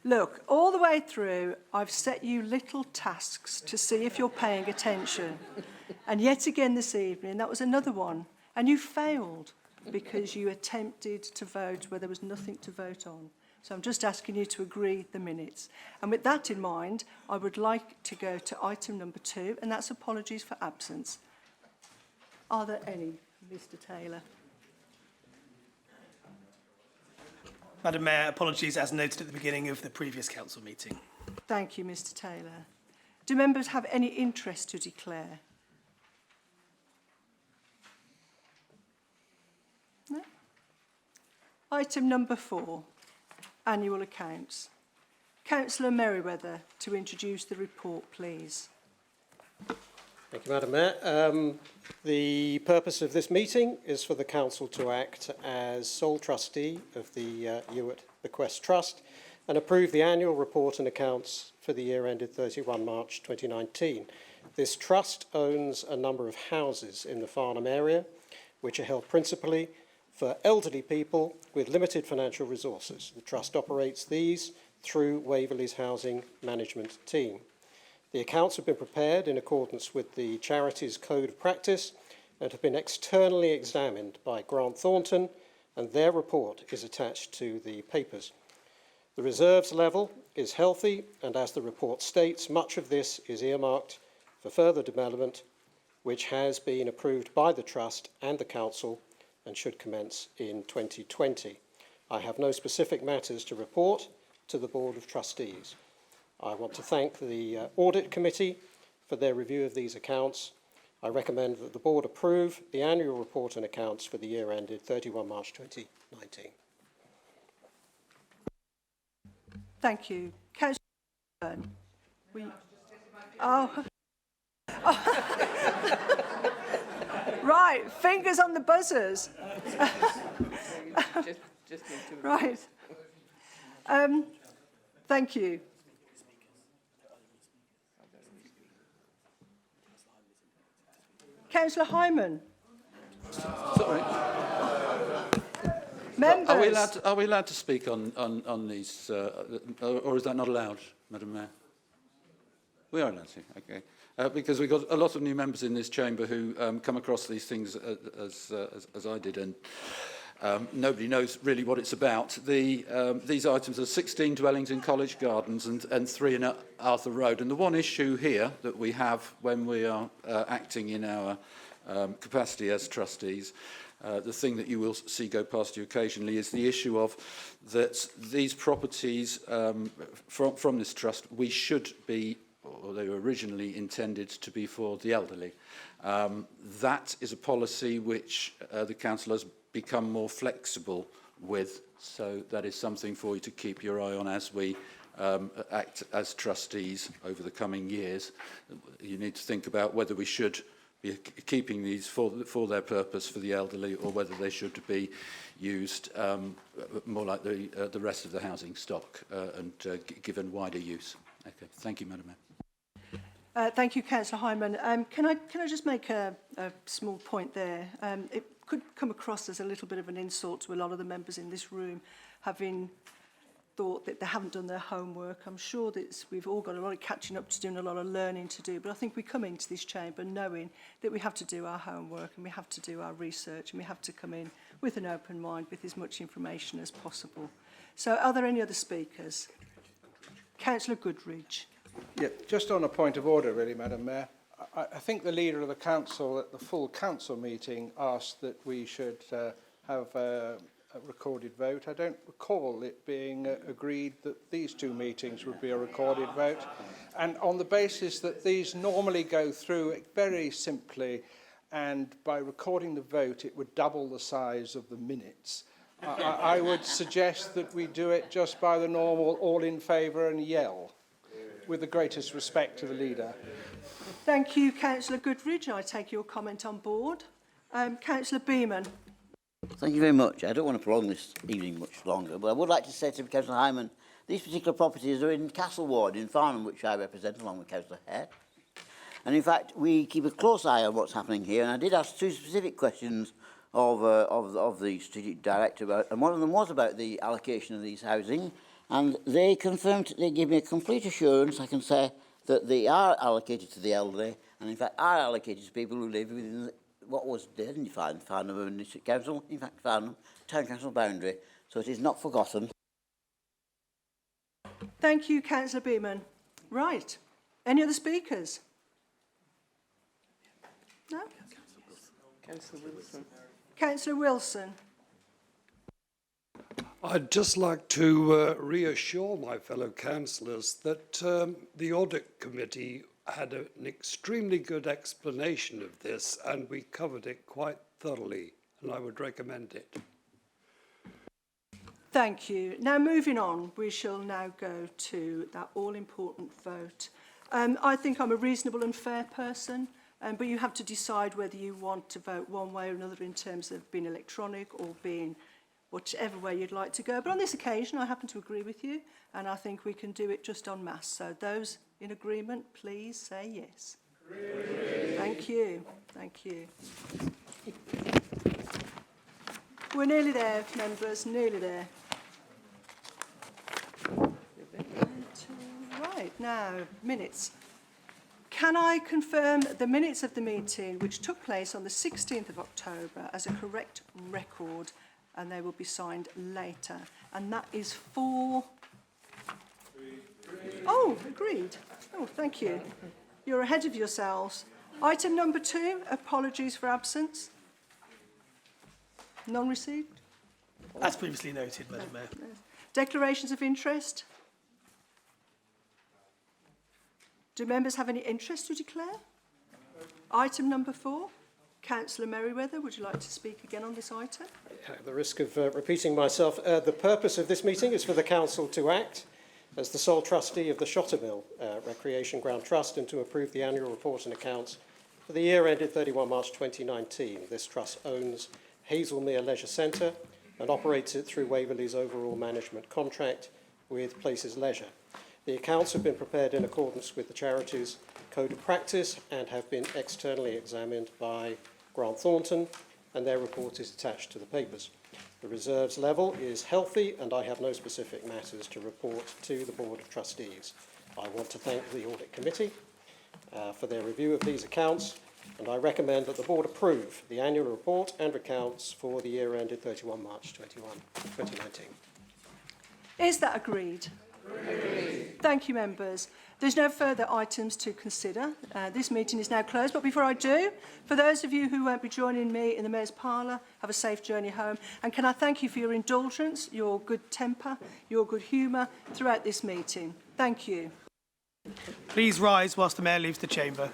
Look, all the way through, I've set you little tasks to see if you're paying attention. And yet again this evening, that was another one. And you failed because you attempted to vote where there was nothing to vote on. So I'm just asking you to agree the minutes. And with that in mind, I would like to go to item number 2, and that's apologies for absence. Are there any, Mr. Taylor? Madam Mayor, apologies as noted at the beginning of the previous council meeting. Thank you, Mr. Taylor. Do members have any interest to declare? No? Item number 4, annual accounts. Councillor Merriweather to introduce the report, please. Thank you, Madam Mayor. The purpose of this meeting is for the Council to act as sole trustee of the Ewart Bequest Trust and approve the annual report and accounts for the year ended 31 March 2019. This trust owns a number of houses in the Farnham area, which are held principally for elderly people with limited financial resources. The trust operates these through Waverley's housing management team. The accounts have been prepared in accordance with the Charities Code of Practice and have been externally examined by Grant Thornton, and their report is attached to the papers. The reserves level is healthy, and as the report states, much of this is earmarked for further development, which has been approved by the Trust and the Council and should commence in 2020. I have no specific matters to report to the Board of Trustees. I want to thank the Audit Committee for their review of these accounts. I recommend that the Board approve the annual report and accounts for the year ended 31 March 2019. Thank you. Councillor Byrne. Right, fingers on the buzzers. Right. Thank you. Councillor Hyman. Sorry. Members. Are we allowed to speak on these, or is that not allowed, Madam Mayor? We are allowed to, okay. Because we've got a lot of new members in this chamber who come across these things as I did, and nobody knows really what it's about. These items are 16 dwellings in College Gardens and 3 in Arthur Road. And the one issue here that we have when we are acting in our capacity as trustees, the thing that you will see go past you occasionally is the issue of that these properties from this trust, we should be, or they were originally intended to be for the elderly. That is a policy which the council has become more flexible with, so that is something for you to keep your eye on as we act as trustees over the coming years. You need to think about whether we should be keeping these for their purpose for the elderly, or whether they should be used more like the rest of the housing stock and given wider use. Okay, thank you, Madam Mayor. Thank you, Councillor Hyman. Can I just make a small point there? It could come across as a little bit of an insult to a lot of the members in this room, having thought that they haven't done their homework. I'm sure that we've all got a lot of catching up to do and a lot of learning to do, but I think we come into this chamber knowing that we have to do our homework and we have to do our research and we have to come in with an open mind with as much information as possible. So are there any other speakers? Councillor Goodridge. Yeah, just on a point of order, really, Madam Mayor. I think the leader of the council at the full council meeting asked that we should have a recorded vote. I don't recall it being agreed that these two meetings would be a recorded vote. And on the basis that these normally go through very simply, and by recording the vote, it would double the size of the minutes. I would suggest that we do it just by the normal all in favour and yell, with the greatest respect to the leader. Thank you, Councillor Goodridge. I take your comment on board. Councillor Beeman. Thank you very much. I don't want to prolong this evening much longer, but I would like to say to Councillor Hyman, these particular properties are in Castle Ward in Farnham, which I represent along with Councillor Hare. And in fact, we keep a close eye on what's happening here, and I did ask two specific questions of the strategic director, and one of them was about the allocation of these housing, and they confirmed, they gave me a complete assurance, I can say, that they are allocated to the elderly, and in fact are allocated to people who live within what was then defined Farnham District Council, in fact Farnham Town Council boundary, so it is not forgotten. Thank you, Councillor Beeman. Right. Any other speakers? No? Councillor Wilson. Councillor Wilson. I'd just like to reassure my fellow councillors that the Audit Committee had an extremely good explanation of this and we covered it quite thoroughly, and I would recommend it. Thank you. Now moving on, we shall now go to that all-important vote. I think I'm a reasonable and fair person, but you have to decide whether you want to vote one way or another in terms of being electronic or being whichever way you'd like to go. But on this occasion, I happen to agree with you, and I think we can do it just en masse. So those in agreement, please say yes. Agree. Thank you. Thank you. We're nearly there, members, nearly there. Right, now, minutes. Can I confirm the minutes of the meeting which took place on the 16th of October as a correct record, and they will be signed later? And that is for... Oh, agreed. Oh, thank you. You're ahead of yourselves. Item number 2, apologies for absence. None received? As previously noted, Madam Mayor. Declarations of interest? Do members have any interest to declare? Item number 4. Councillor Merriweather, would you like to speak again on this item? At the risk of repeating myself, the purpose of this meeting is for the Council to act as the sole trustee of the Shottermill Recreation Ground Trust and to approve the annual report and accounts for the year ended 31 March 2019. This trust owns Hazelmere Leisure Centre and operates it through Waverley's overall management contract with Places Leisure. The accounts have been prepared in accordance with the charity's code of practice and have been externally examined by Grant Thornton, and their report is attached to the papers. The reserves level is healthy, and I have no specific matters to report to the Board of Trustees. I want to thank the Audit Committee for their review of these accounts, and I recommend that the Board approve the annual report and accounts for the year ended 31 March 2019. Is that agreed? Agreed. Thank you, members. There's no further items to consider. This meeting is now closed, but before I do, for those of you who won't be joining me in the Mayor's Parlour, have a safe journey home, and can I thank you for your indulgence, your good temper, your good humour throughout this meeting. Thank you. Please rise whilst the Mayor leaves the chamber.